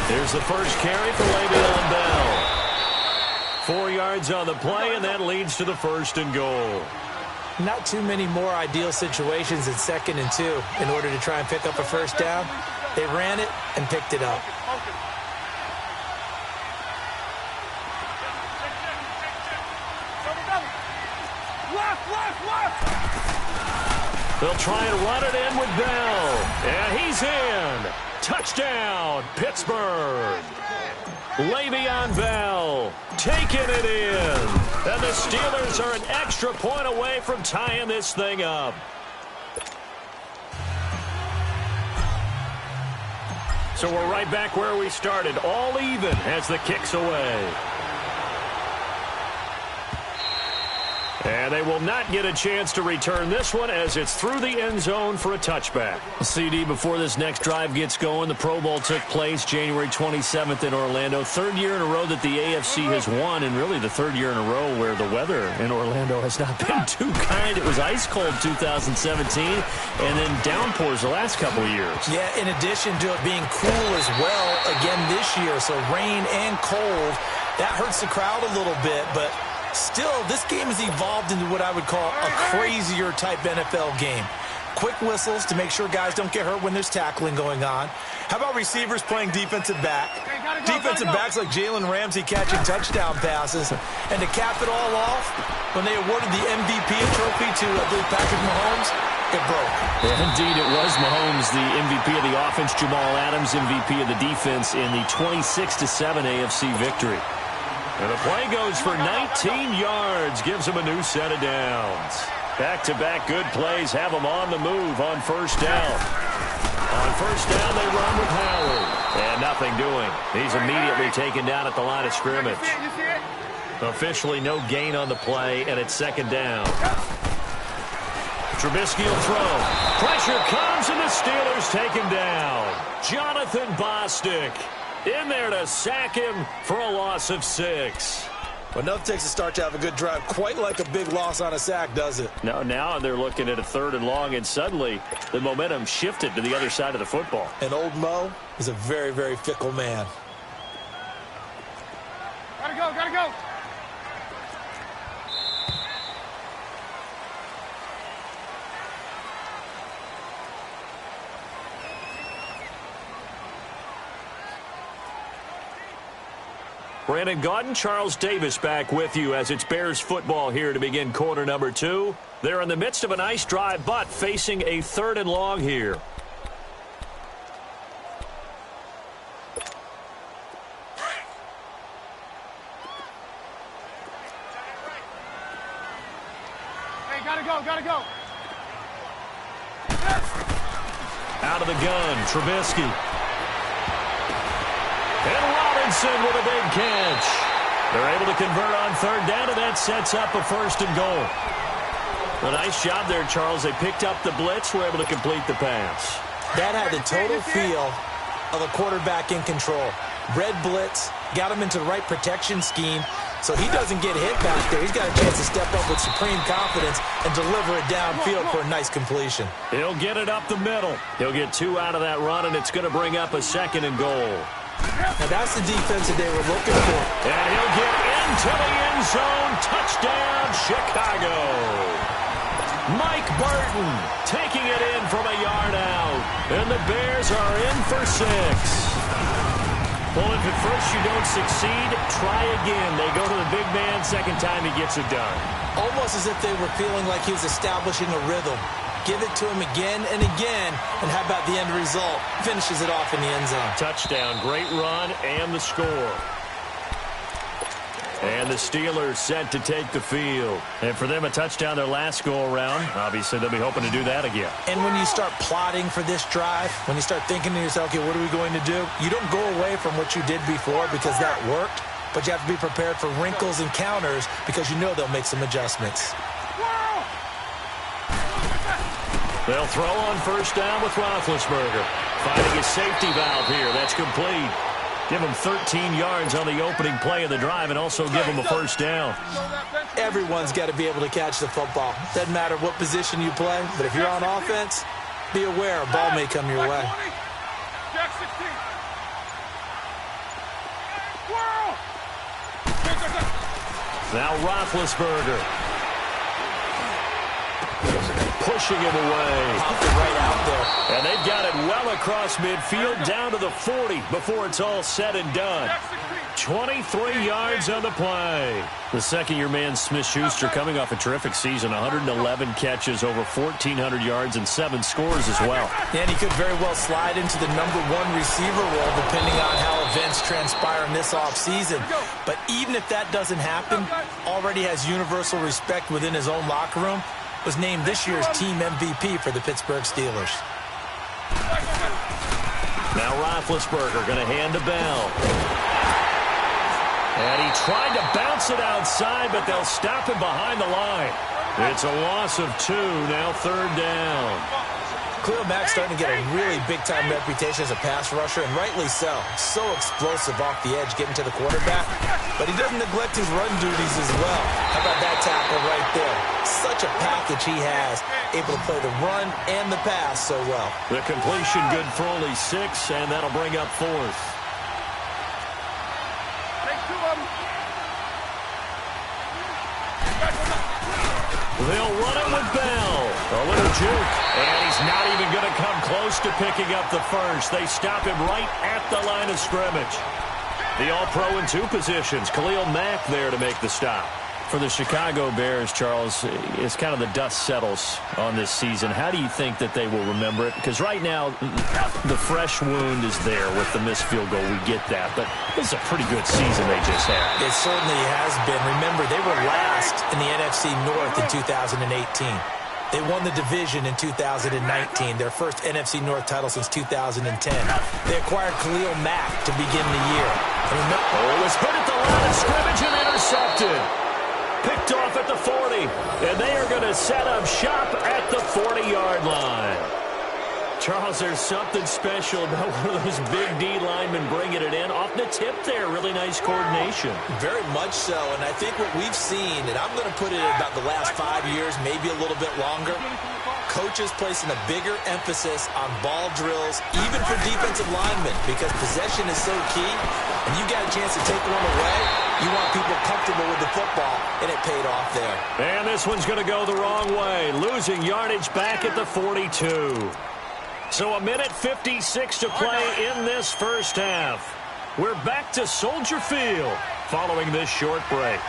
Here's the first carry for Le'Veon Bell. 4 yards on the play, and that leads to the 1st and goal. Not too many more ideal situations in 2nd and 2 in order to try and pick up a first down. They ran it and picked it up. They'll try and run it in with Bell. And he's in. Touchdown, Pittsburgh. Le'Veon Bell taking it in. And the Steelers are an extra point away from tying this thing up. So we're right back where we started, all even as the kick's away. And they will not get a chance to return this one as it's through the end zone for a touchback. CD, before this next drive gets going, the Pro Bowl took place January 27th in Orlando. 3rd year in a row that the AFC has won, and really the 3rd year in a row where the weather in Orlando has not been too kind. It was ice cold 2017, and then downpours the last couple of years. Yeah, in addition to it being cool as well again this year, so rain and cold, that hurts the crowd a little bit, but still, this game has evolved into what I would call a crazier type NFL game. Quick whistles to make sure guys don't get hurt when there's tackling going on. How about receivers playing defensive back? Defensive backs like Jalen Ramsey catching touchdown passes. And to cap it all off, when they awarded the MVP trophy to, I believe, Patrick Mahomes, it broke. Yeah, indeed, it was Mahomes, the MVP of the offense. Jamal Adams, MVP of the defense in the 26-7 AFC victory. And the play goes for 19 yards, gives him a new set of downs. Back-to-back good plays have them on the move on first down. On first down, they run with Howard. And nothing doing. He's immediately taken down at the line of scrimmage.
You see it?
Officially no gain on the play, and it's second down. Trubisky will throw. Pressure comes, and the Steelers take him down. Jonathan Bostic in there to sack him for a loss of 6.
Well, enough takes a start to have a good drive. Quite like a big loss on a sack, does it?
Now they're looking at a 3rd and long, and suddenly the momentum shifted to the other side of the football.
And old Mo is a very, very fickle man.
Gotta go, gotta go.
Brandon Gaudin, Charles Davis back with you as it's Bears football here to begin quarter number 2. They're in the midst of a nice drive, but facing a 3rd and long here.
Hey, gotta go, gotta go.
Out of the gun, Trubisky. And Robinson with a big catch. They're able to convert on 3rd down, and that sets up a 1st and goal. A nice job there, Charles. They picked up the blitz, were able to complete the pass.
That had the total feel of a quarterback in control. Red blitz, got him into the right protection scheme, so he doesn't get hit back there. He's got a chance to step up with supreme confidence and deliver it downfield for a nice completion.
He'll get it up the middle. He'll get 2 out of that run, and it's going to bring up a 2nd and goal.
Now that's the defense that they were looking for.
And he'll get into the end zone. Touchdown, Chicago. Mike Burton taking it in from a yard out. And the Bears are in for 6. Well, if at first you don't succeed, try again. They go to the big man. Second time he gets it done.
Almost as if they were feeling like he was establishing a rhythm. Give it to him again and again, and how about the end result? Finishes it off in the end zone.
Touchdown, great run, and the score. And the Steelers set to take the field. And for them, a touchdown their last go-around. Obviously, they'll be hoping to do that again.
And when you start plotting for this drive, when you start thinking to yourself, okay, what are we going to do? You don't go away from what you did before because that worked, but you have to be prepared for wrinkles and counters because you know they'll make some adjustments.
They'll throw on 1st down with Roethlisberger. Finding his safety valve here. That's complete. Give him 13 yards on the opening play of the drive and also give him a 1st down.
Everyone's got to be able to catch the football. Doesn't matter what position you play, but if you're on offense, be aware a ball may come your way.
Jack 16.
Now Roethlisberger. Pushing him away.
Popped it right out there.
And they've got it well across midfield down to the 40 before it's all said and done. 23 yards on the play. The second-year man, Smith-Schuster, coming off a terrific season. 111 catches, over 1,400 yards, and 7 scores as well.
And he could very well slide into the #1 receiver role depending on how events transpire in this offseason. But even if that doesn't happen, already has universal respect within his own locker room. Was named this year's team MVP for the Pittsburgh Steelers.
Now Roethlisberger going to hand to Bell. And he tried to bounce it outside, but they'll stop him behind the line. It's a loss of 2, now 3rd down.
Khalil Mack's starting to get a really big-time reputation as a pass rusher, and rightly so. So explosive off the edge, getting to the quarterback. But he doesn't neglect his run duties as well. How about that tackle right there? Such a package he has, able to play the run and the pass so well.
The completion good for only 6, and that'll bring up 4th.
Take 2 of them.
They'll run it with Bell. A little juke. And he's not even going to come close to picking up the 1st. They stop him right at the line of scrimmage. The All-Pro in 2 positions. Khalil Mack there to make the stop. For the Chicago Bears, Charles, it's kind of the dust settles on this season. How do you think that they will remember it? Because right now, the fresh wound is there with the missed field goal. We get that. But it's a pretty good season they just had.
It certainly has been. Remember, they were last in the NFC North in 2018. They won the division in 2019, their first NFC North title since 2010. They acquired Khalil Mack to begin the year.
It was hit at the line of scrimmage and intercepted. Picked off at the 40, and they are going to set up shop at the 40-yard line. Charles, there's something special about one of those big D linemen bringing it in. Off the tip there, really nice coordination.
Very much so, and I think what we've seen, and I'm going to put it about the last 5 years, maybe a little bit longer, coaches placing a bigger emphasis on ball drills, even for defensive linemen, because possession is so key, and you got a chance to take one away, you want people comfortable with the football, and it paid off there.
And this one's going to go the wrong way, losing yardage back at the 42. So 1:56 to play in this first half. We're back to Soldier Field following this short break.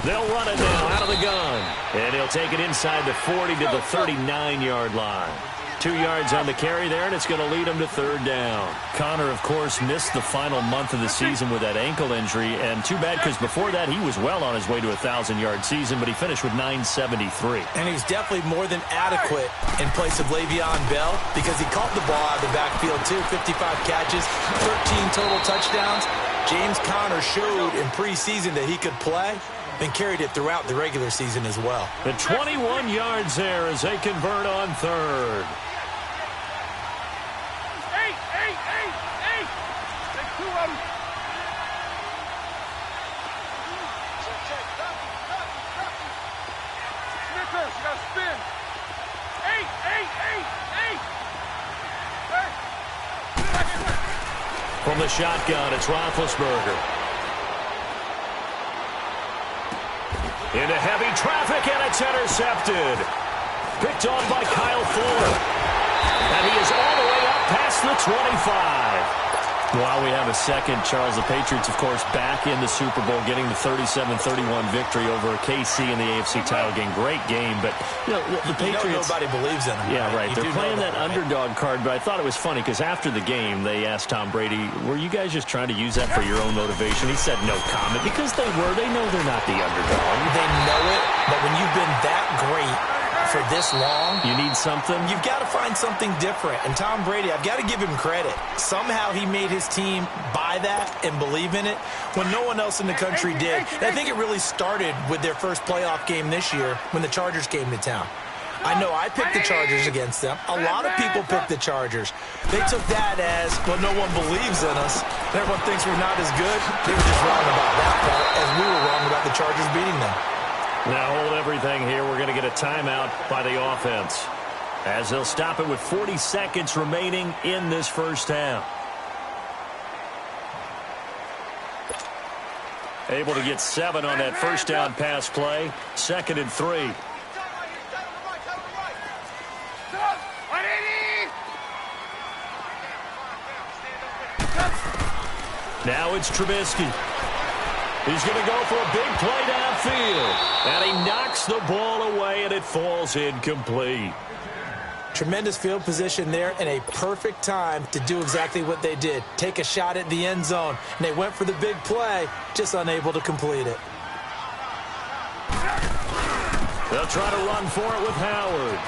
They'll run it now out of the gun. And he'll take it inside the 40 to the 39-yard line. 2 yards on the carry there, and it's going to lead him to third down. Connor, of course, missed the final month of the season with that ankle injury, and too bad because before that he was well on his way to a 1,000-yard season, but he finished with 973.
And he was definitely more than adequate in place of Le'Veon Bell because he caught the ball out of the backfield too. 55 catches, 13 total touchdowns. James Conner showed in preseason that he could play and carried it throughout the regular season as well.
The 21 yards there as they convert on third. From the shotgun, it's Roethlisberger. Into heavy traffic, and it's intercepted. Picked off by Kyle Fuller. And he is all the way up past the 25. While we have a second, Charles, the Patriots, of course, back in the Super Bowl, getting the 37-31 victory over KC in the AFC title game. Great game, but you know, the Patriots...
nobody believes in them.
Yeah, right.
They're
playing that underdog card, but I thought it was funny because after the game, they asked Tom Brady, were you guys just trying to use that for your own motivation? He said no comment because they were. They know they're not the underdog.
They know it, but when you've been that great for this long,
you need something.
You've got to find something different. And Tom Brady, I've got to give him credit. Somehow he made his team buy that and believe in it when no one else in the country did. And I think it really started with their first playoff game this year when the Chargers came to town. I know I picked the Chargers against them. A lot of people picked the Chargers. They took that as, well, no one believes in us. Everyone thinks we're not as good. They were just wrong about that part, as we were wrong about the Chargers beating them.
Now hold everything here. We're going to get a timeout by the offense as they'll stop it with 40 seconds remaining in this first half. Able to get 7 on that first down pass play. 2nd and 3. Now it's Trubisky. He's going to go for a big play downfield. And he knocks the ball away, and it falls incomplete.
Tremendous field position there and a perfect time to do exactly what they did. Take a shot at the end zone. And they went for the big play, just unable to complete it.
They'll try to run for it with Howard.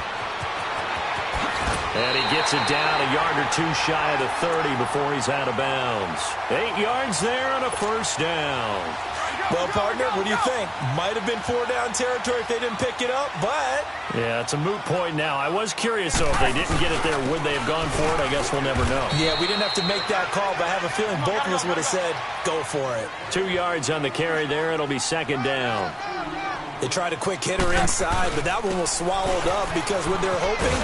And he gets it down a yard or two shy of the 30 before he's out of bounds. 8 yards there and a first down.
Well, partner, what do you think? Might have been 4-down territory if they didn't pick it up, but...
Yeah, it's a moot point now. I was curious, though, if they didn't get it there, would they have gone for it? I guess we'll never know.
Yeah, we didn't have to make that call, but I have a feeling both of us would have said, go for it.
2 yards on the carry there. It'll be 2nd down.
They tried a quick hitter inside, but that one was swallowed up because what they're hoping,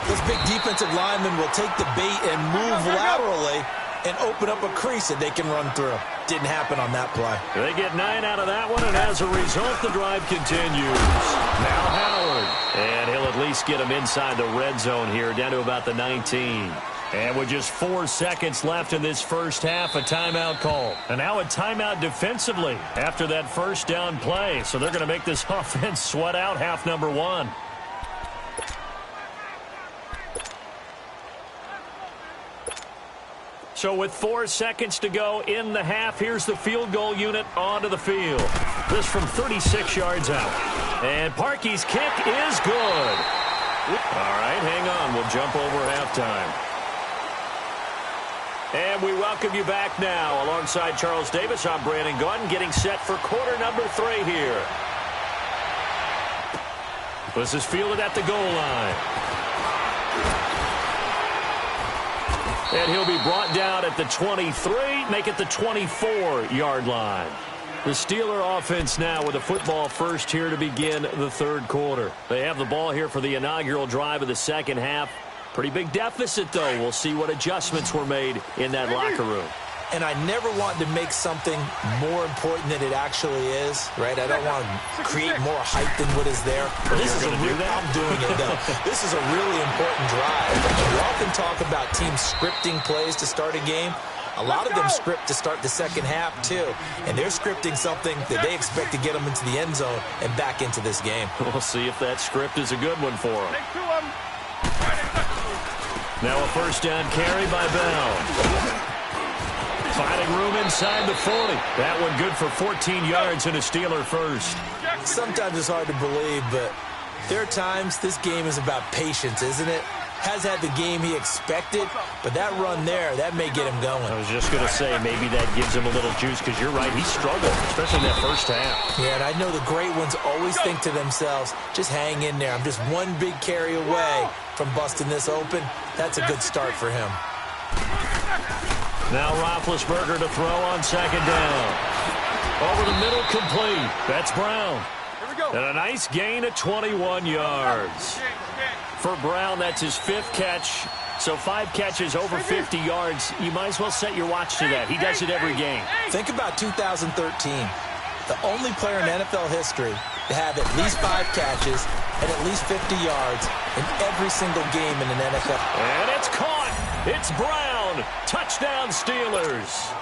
this big defensive lineman will take the bait and move laterally and open up a crease that they can run through. Didn't happen on that play.
They get 9 out of that one, and as a result, the drive continues. Now Howard, and he'll at least get him inside the red zone here, down to about the 19. And with just 4 seconds left in this first half, a timeout call. And now a timeout defensively after that first down play. So they're going to make this offense sweat out half number 1. So with 4 seconds to go in the half, here's the field goal unit onto the field. This from 36 yards out. And Parkey's kick is good. All right, hang on. We'll jump over halftime. And we welcome you back now. Alongside Charles Davis, I'm Brandon Gaudin, getting set for quarter number 3 here. This is fielded at the goal line. And he'll be brought down at the 23, make it the 24-yard line. The Steeler offense now with a football first here to begin the third quarter. They have the ball here for the inaugural drive of the second half. Pretty big deficit, though. We'll see what adjustments were made in that locker room.
And I never want to make something more important than it actually is, right? I don't want to create more hype than what is there. This is I'm doing it, though. This is a really important drive. We often talk about teams scripting plays to start a game. A lot of them script to start the second half, too. And they're scripting something that they expect to get them into the end zone and back into this game.
We'll see if that script is a good one for them. Now a first down carry by Bell. Finding room inside the 40. That one good for 14 yards and a Steeler first.
Sometimes it's hard to believe, but there are times this game is about patience, isn't it? Has had the game he expected, but that run there, that may get him going.
I was just going to say, maybe that gives him a little juice, because you're right, he struggled, especially in that first half.
Yeah, and I know the great ones always think to themselves, just hang in there. I'm just one big carry away from busting this open. That's a good start for him.
Now Roethlisberger to throw on second down. Over the middle, complete. That's Brown. And a nice gain of 21 yards. For Brown, that's his 5th catch. So 5 catches over 50 yards. You might as well set your watch to that. He does it every game.
Think about 2013. The only player in NFL history to have at least 5 catches and at least 50 yards in every single game in an NFL.
And it's caught. It's Brown. Touchdown, Steelers.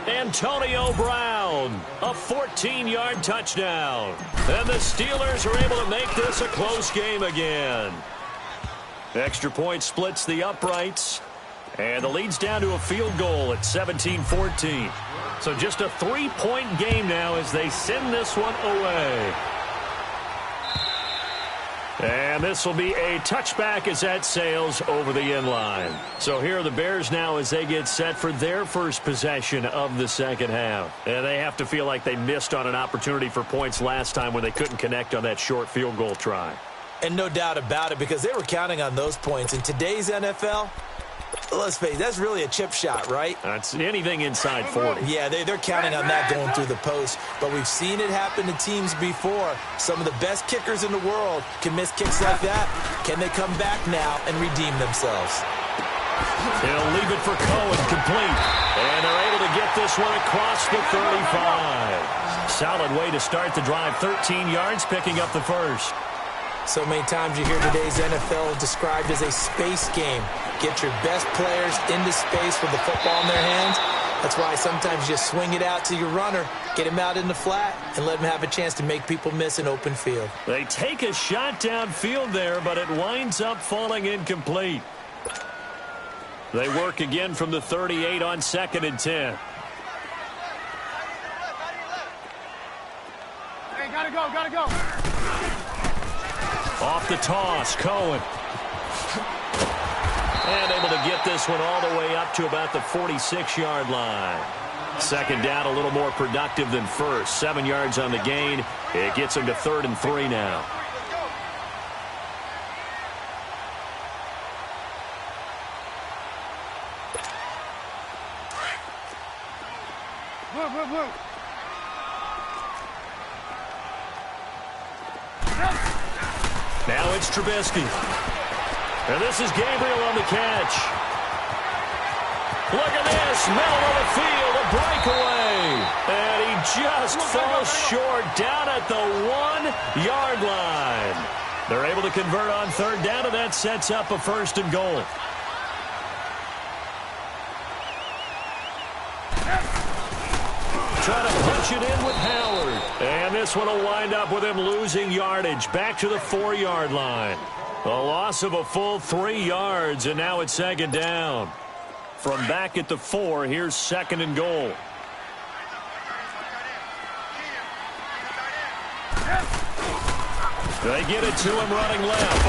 Antonio Brown, a 14-yard touchdown. And the Steelers are able to make this a close game again. Extra point splits the uprights. And the lead's down to a field goal at 17-14. So just a 3-point game now as they send this one away. And this will be a touchback as that sails over the end line. So here are the Bears now as they get set for their first possession of the second half. And they have to feel like they missed on an opportunity for points last time when they couldn't connect on that short field goal try.
And no doubt about it, because they were counting on those points. In today's NFL, let's face it, that's really a chip shot, right?
That's anything inside 40.
Yeah, they're counting on that going through the post. But we've seen it happen to teams before. Some of the best kickers in the world can miss kicks like that. Can they come back now and redeem themselves?
He'll leave it for Cohen, complete. And they're able to get this one across the 35. Solid way to start the drive. 13 yards, picking up the first.
So many times you hear today's NFL described as a space game. Get your best players into space with the football in their hands. That's why sometimes you swing it out to your runner, get him out in the flat, and let him have a chance to make people miss an open field.
They take a shot downfield there, but it winds up falling incomplete. They work again from the 38 on 2nd and 10.
Hey, gotta go, gotta go.
Off the toss, Cohen. And able to get this one all the way up to about the 46-yard line. Second down, a little more productive than first. 7 yards on the gain. It gets him to 3rd and 3 now.
Blue.
Now it's Trubisky. And this is Gabriel on the catch. Look at this, middle of the field, a breakaway. And he just falls short down at the 1-yard line. They're able to convert on 3rd down, and that sets up a 1st and goal. Trying to punch it in with Howard. And this one will wind up with him losing yardage back to the 4-yard line. A loss of a full 3 yards, and now it's 2nd down. From back at the 4, here's 2nd and goal. They get it to him running left.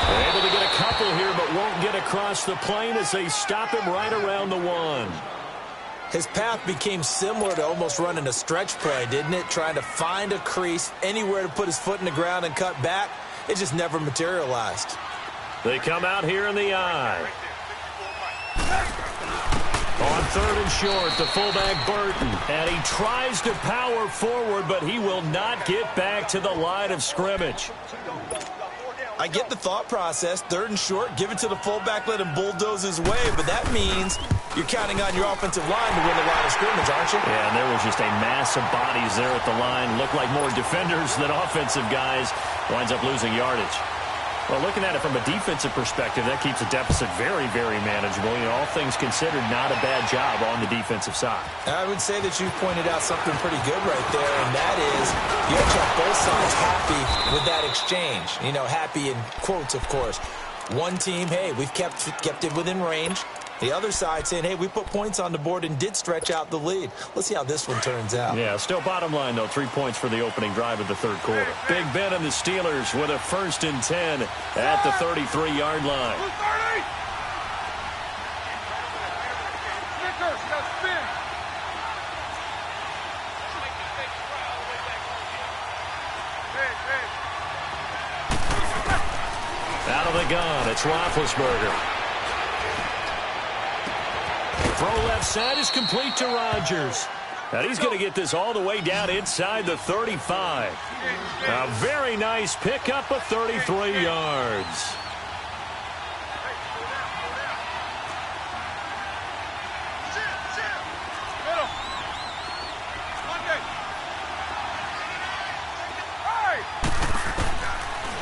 They're able to get a couple here, but won't get across the plane as they stop him right around the 1.
His path became similar to almost running a stretch play, didn't it? Trying to find a crease, anywhere to put his foot in the ground and cut back. It just never materialized.
They come out here in the I. On 3rd and short, the fullback Burton. And he tries to power forward, but he will not get back to the line of scrimmage.
I get the thought process. 3rd and short, give it to the fullback, let him bulldoze his way. But that means you're counting on your offensive line to win the line of scrimmage, aren't you?
Yeah, and there was just a mass of bodies there at the line. Looked like more defenders than offensive guys. Winds up losing yardage. Well, looking at it from a defensive perspective, that keeps the deficit very, very manageable. You know, all things considered, not a bad job on the defensive side.
I would say that you pointed out something pretty good right there, and that is you have to have both sides happy with that exchange. You know, happy in quotes, of course. One team, hey, we've kept it within range. The other side saying, hey, we put points on the board and did stretch out the lead. Let's see how this one turns out.
Yeah, still bottom line, though, 3 points for the opening drive of the 3rd quarter. Big Ben and the Steelers with a 1st and 10 at the 33-yard line. Out of the gun, it's Roethlisberger. Throw left side is complete to Rodgers. And he's going to get this all the way down inside the 35. A very nice pickup of 33 yards.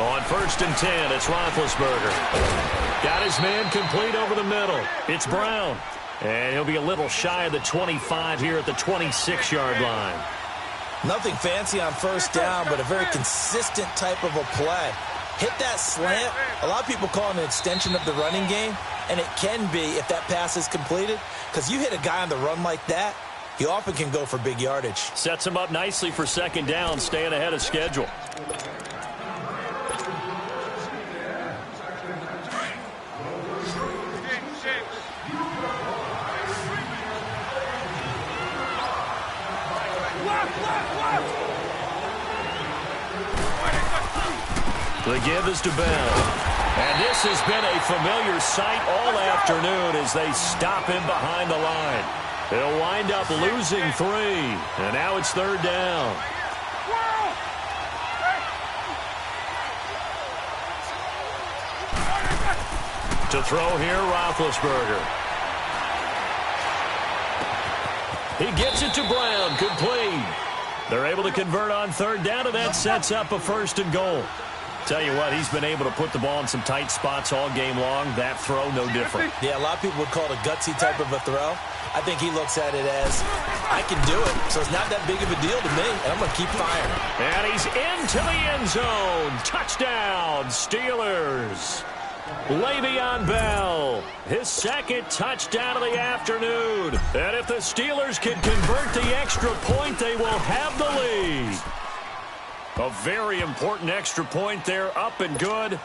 On 1st and 10, it's Roethlisberger. Got his man complete over the middle. It's Brown. And he'll be a little shy of the 25 here at the 26-yard line.
Nothing fancy on 1st down, but a very consistent type of a play. Hit that slant. A lot of people call it an extension of the running game, and it can be if that pass is completed, because you hit a guy on the run like that, he often can go for big yardage.
Sets him up nicely for 2nd down, staying ahead of schedule. The give is to Bell. And this has been a familiar sight all afternoon as they stop him behind the line. They'll wind up losing 3. And now it's 3rd down. To throw here, Roethlisberger. He gets it to Brown, complete. They're able to convert on 3rd down, and that sets up a 1st and goal. Tell you what, he's been able to put the ball in some tight spots all game long. That throw, no different.
Yeah, a lot of people would call it a gutsy type of a throw. I think he looks at it as, I can do it, so it's not that big of a deal to me, and I'm going to keep firing.
And he's into the end zone. Touchdown, Steelers. Le'Veon Bell, his 2nd touchdown of the afternoon. And if the Steelers can convert the extra point, they will have the lead. A very important extra point there, up and good.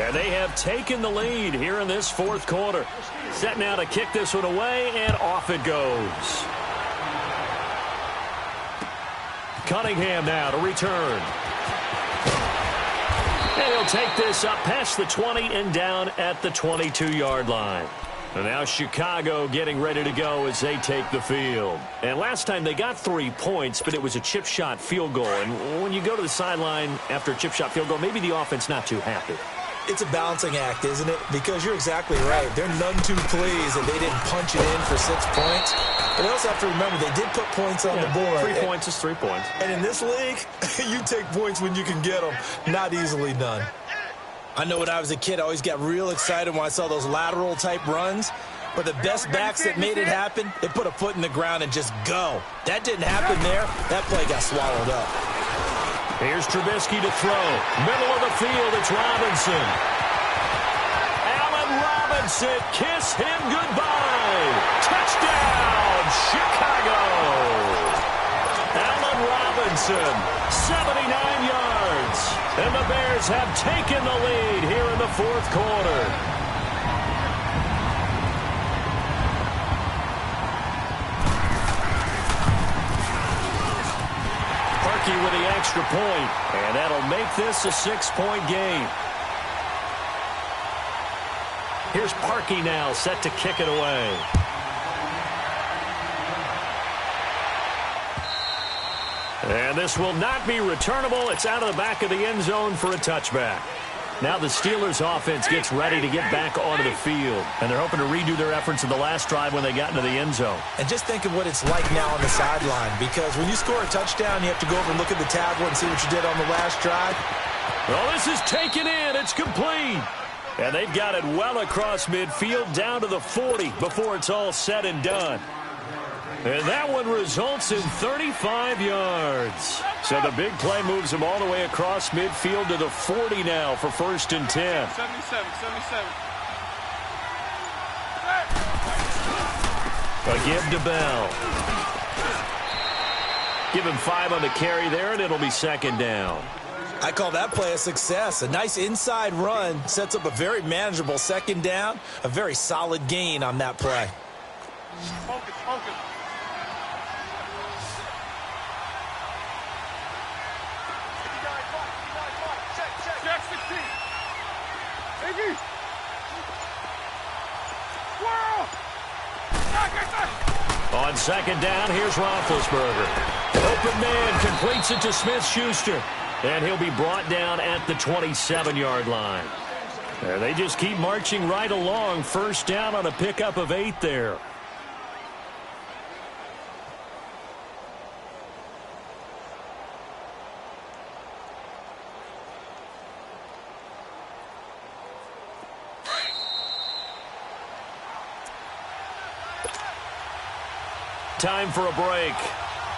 And they have taken the lead here in this 4th quarter. Set now to kick this one away, and off it goes. Cunningham now to return. And he'll take this up past the 20 and down at the 22-yard line. And now Chicago getting ready to go as they take the field. And last time they got 3 points, but it was a chip shot field goal. And when you go to the sideline after a chip shot field goal, maybe the offense not too happy.
It's a balancing act, isn't it? Because you're exactly right. They're none too pleased that they didn't punch it in for 6 points. But they also have to remember they did put points on the board.
3 points is 3 points.
And in this league, you take points when you can get them. Not easily done. I know when I was a kid, I always got real excited when I saw those lateral-type runs. But the best backs that made it happen, they put a foot in the ground and just go. That didn't happen there. That play got swallowed up.
Here's Trubisky to throw. Middle of the field, it's Robinson. Allen Robinson, kiss him goodbye. Touchdown, Chicago. Allen Robinson, 79 yards. And the Bears have taken the lead here in the fourth quarter. With the extra point, and that'll make this a 6-point game. Here's Parkey now, set to kick it away. And this will not be returnable. It's out of the back of the end zone for a touchback. Now the Steelers offense gets ready to get back onto the field. And they're hoping to redo their efforts in the last drive when they got into the end zone.
And just think of what it's like now on the sideline. Because when you score a touchdown, you have to go over and look at the tablet and see what you did on the last drive.
Well, this is taken in. It's complete. And they've got it well across midfield down to the 40 before it's all said and done. And that one results in 35 yards. So the big play moves them all the way across midfield to the 40 now for 1st and 10.
77.
A give to Bell. Give him 5 on the carry there, and it'll be 2nd down.
I call that play a success. A nice inside run sets up a very manageable 2nd down. A very solid gain on that play.
Focus. Jack 16. Iggy.
On 2nd down, here's Roethlisberger. Open man completes it to Smith-Schuster. And he'll be brought down at the 27-yard line. And they just keep marching right along. 1st down on a pickup of 8 there. Time for a break.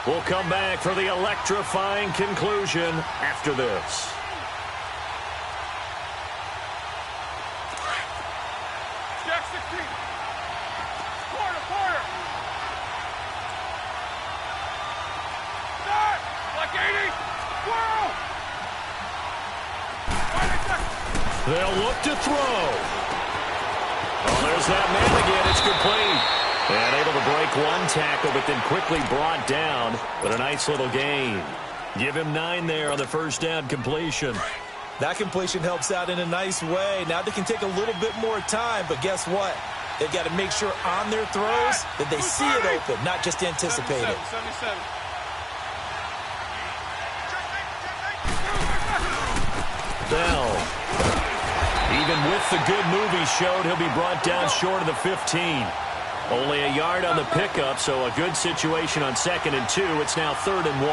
We'll come back for the electrifying conclusion after this.
Jack 16. Quarter. Start. Like 80. Whirl.
They'll look to throw. Oh, there's that man again. It's complete. And able to break one tackle, but then quickly brought down. But a nice little gain. Give him 9 there on the 1st down completion.
That completion helps out in a nice way. Now they can take a little bit more time, but guess what? They've got to make sure on their throws that they see it open, not just anticipate it.
77.
Bell. Even with the good move he showed, he'll be brought down short of the 15. Only a yard on the pickup, so a good situation on 2nd and 2. It's now 3rd and 1.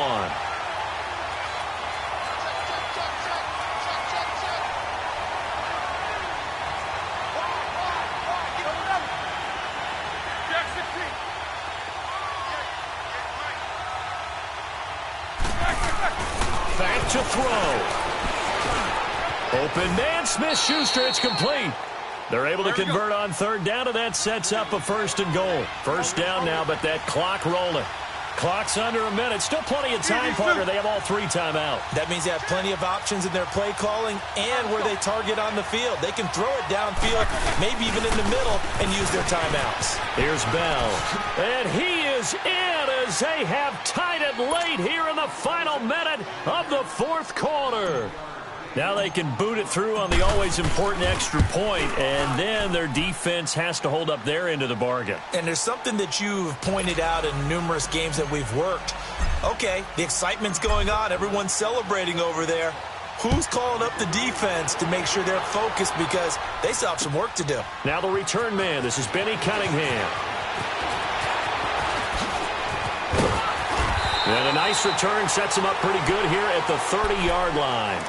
Back to throw. Open man, Smith-Schuster. It's complete. They're able to convert on 3rd down, and that sets up a 1st and goal. 1st down now, but that clock rolling. Clock's under a minute. Still plenty of time, partner. They have all 3 timeouts.
That means they have plenty of options in their play calling and where they target on the field. They can throw it downfield, maybe even in the middle, and use their timeouts.
Here's Bell. And he is in as they have tied it late here in the final minute of the 4th quarter. Now they can boot it through on the always important extra point, and then their defense has to hold up their end of the bargain.
And there's something that you've pointed out in numerous games that we've worked. Okay, the excitement's going on. Everyone's celebrating over there. Who's calling up the defense to make sure they're focused because they still have some work to do?
Now the return man. This is Benny Cunningham. And a nice return sets him up pretty good here at the 30-yard line.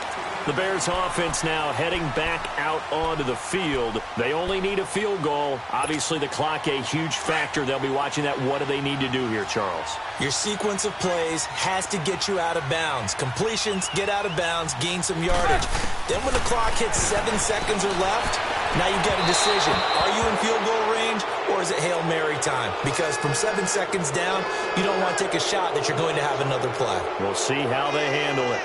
The Bears offense now heading back out onto the field. They only need a field goal. Obviously, the clock a huge factor. They'll be watching that. What do they need to do here, Charles?
Your sequence of plays has to get you out of bounds. Completions, get out of bounds, gain some yardage. Then when the clock hits 7 seconds or left, now you've got a decision. Are you in field goal range or is it Hail Mary time? Because from 7 seconds down, you don't want to take a shot that you're going to have another play.
We'll see how they handle it.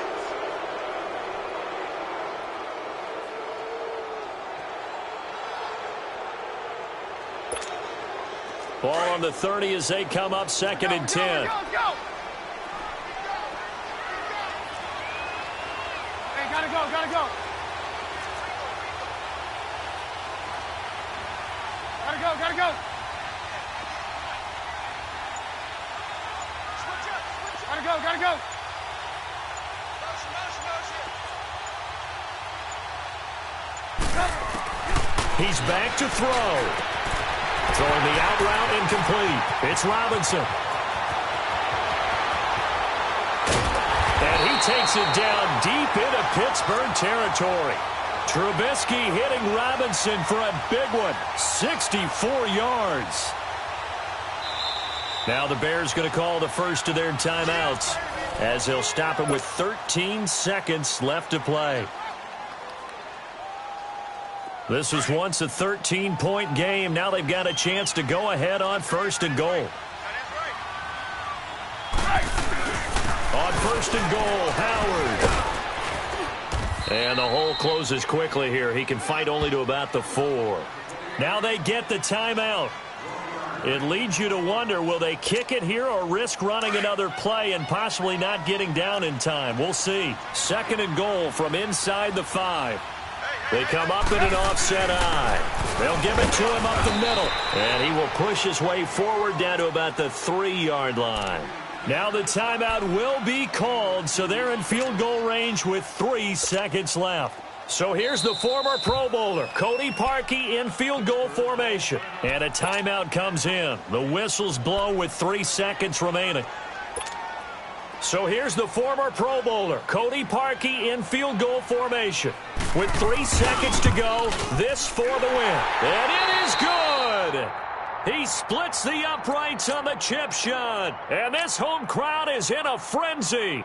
Ball on the 30 as they come up 2nd and 10.
Go, go, go. Hey, gotta go, gotta go. Gotta go, gotta go. Gotta go, gotta go.
He's back to throw. Throwing the out route incomplete. It's Robinson. And he takes it down deep into Pittsburgh territory. Trubisky hitting Robinson for a big one. 64 yards. Now the Bears going to call the first of their timeouts as they'll stop it with 13 seconds left to play. This was once a 13-point game. Now they've got a chance to go ahead on 1st and goal. On 1st and goal, Howard. And the hole closes quickly here. He can fight only to about the 4. Now they get the timeout. It leads you to wonder, will they kick it here or risk running another play and possibly not getting down in time? We'll see. 2nd and goal from inside the 5. They come up in an offset eye. They'll give it to him up the middle. And he will push his way forward down to about the 3-yard line. Now the timeout will be called, so they're in field goal range with 3 seconds left. So here's the former Pro Bowler, Cody Parkey, in field goal formation. And a timeout comes in. The whistles blow with 3 seconds remaining. So here's the former Pro Bowler, Cody Parkey, in field goal formation. With 3 seconds to go, this for the win. And it is good! He splits the uprights on the chip shot. And this home crowd is in a frenzy.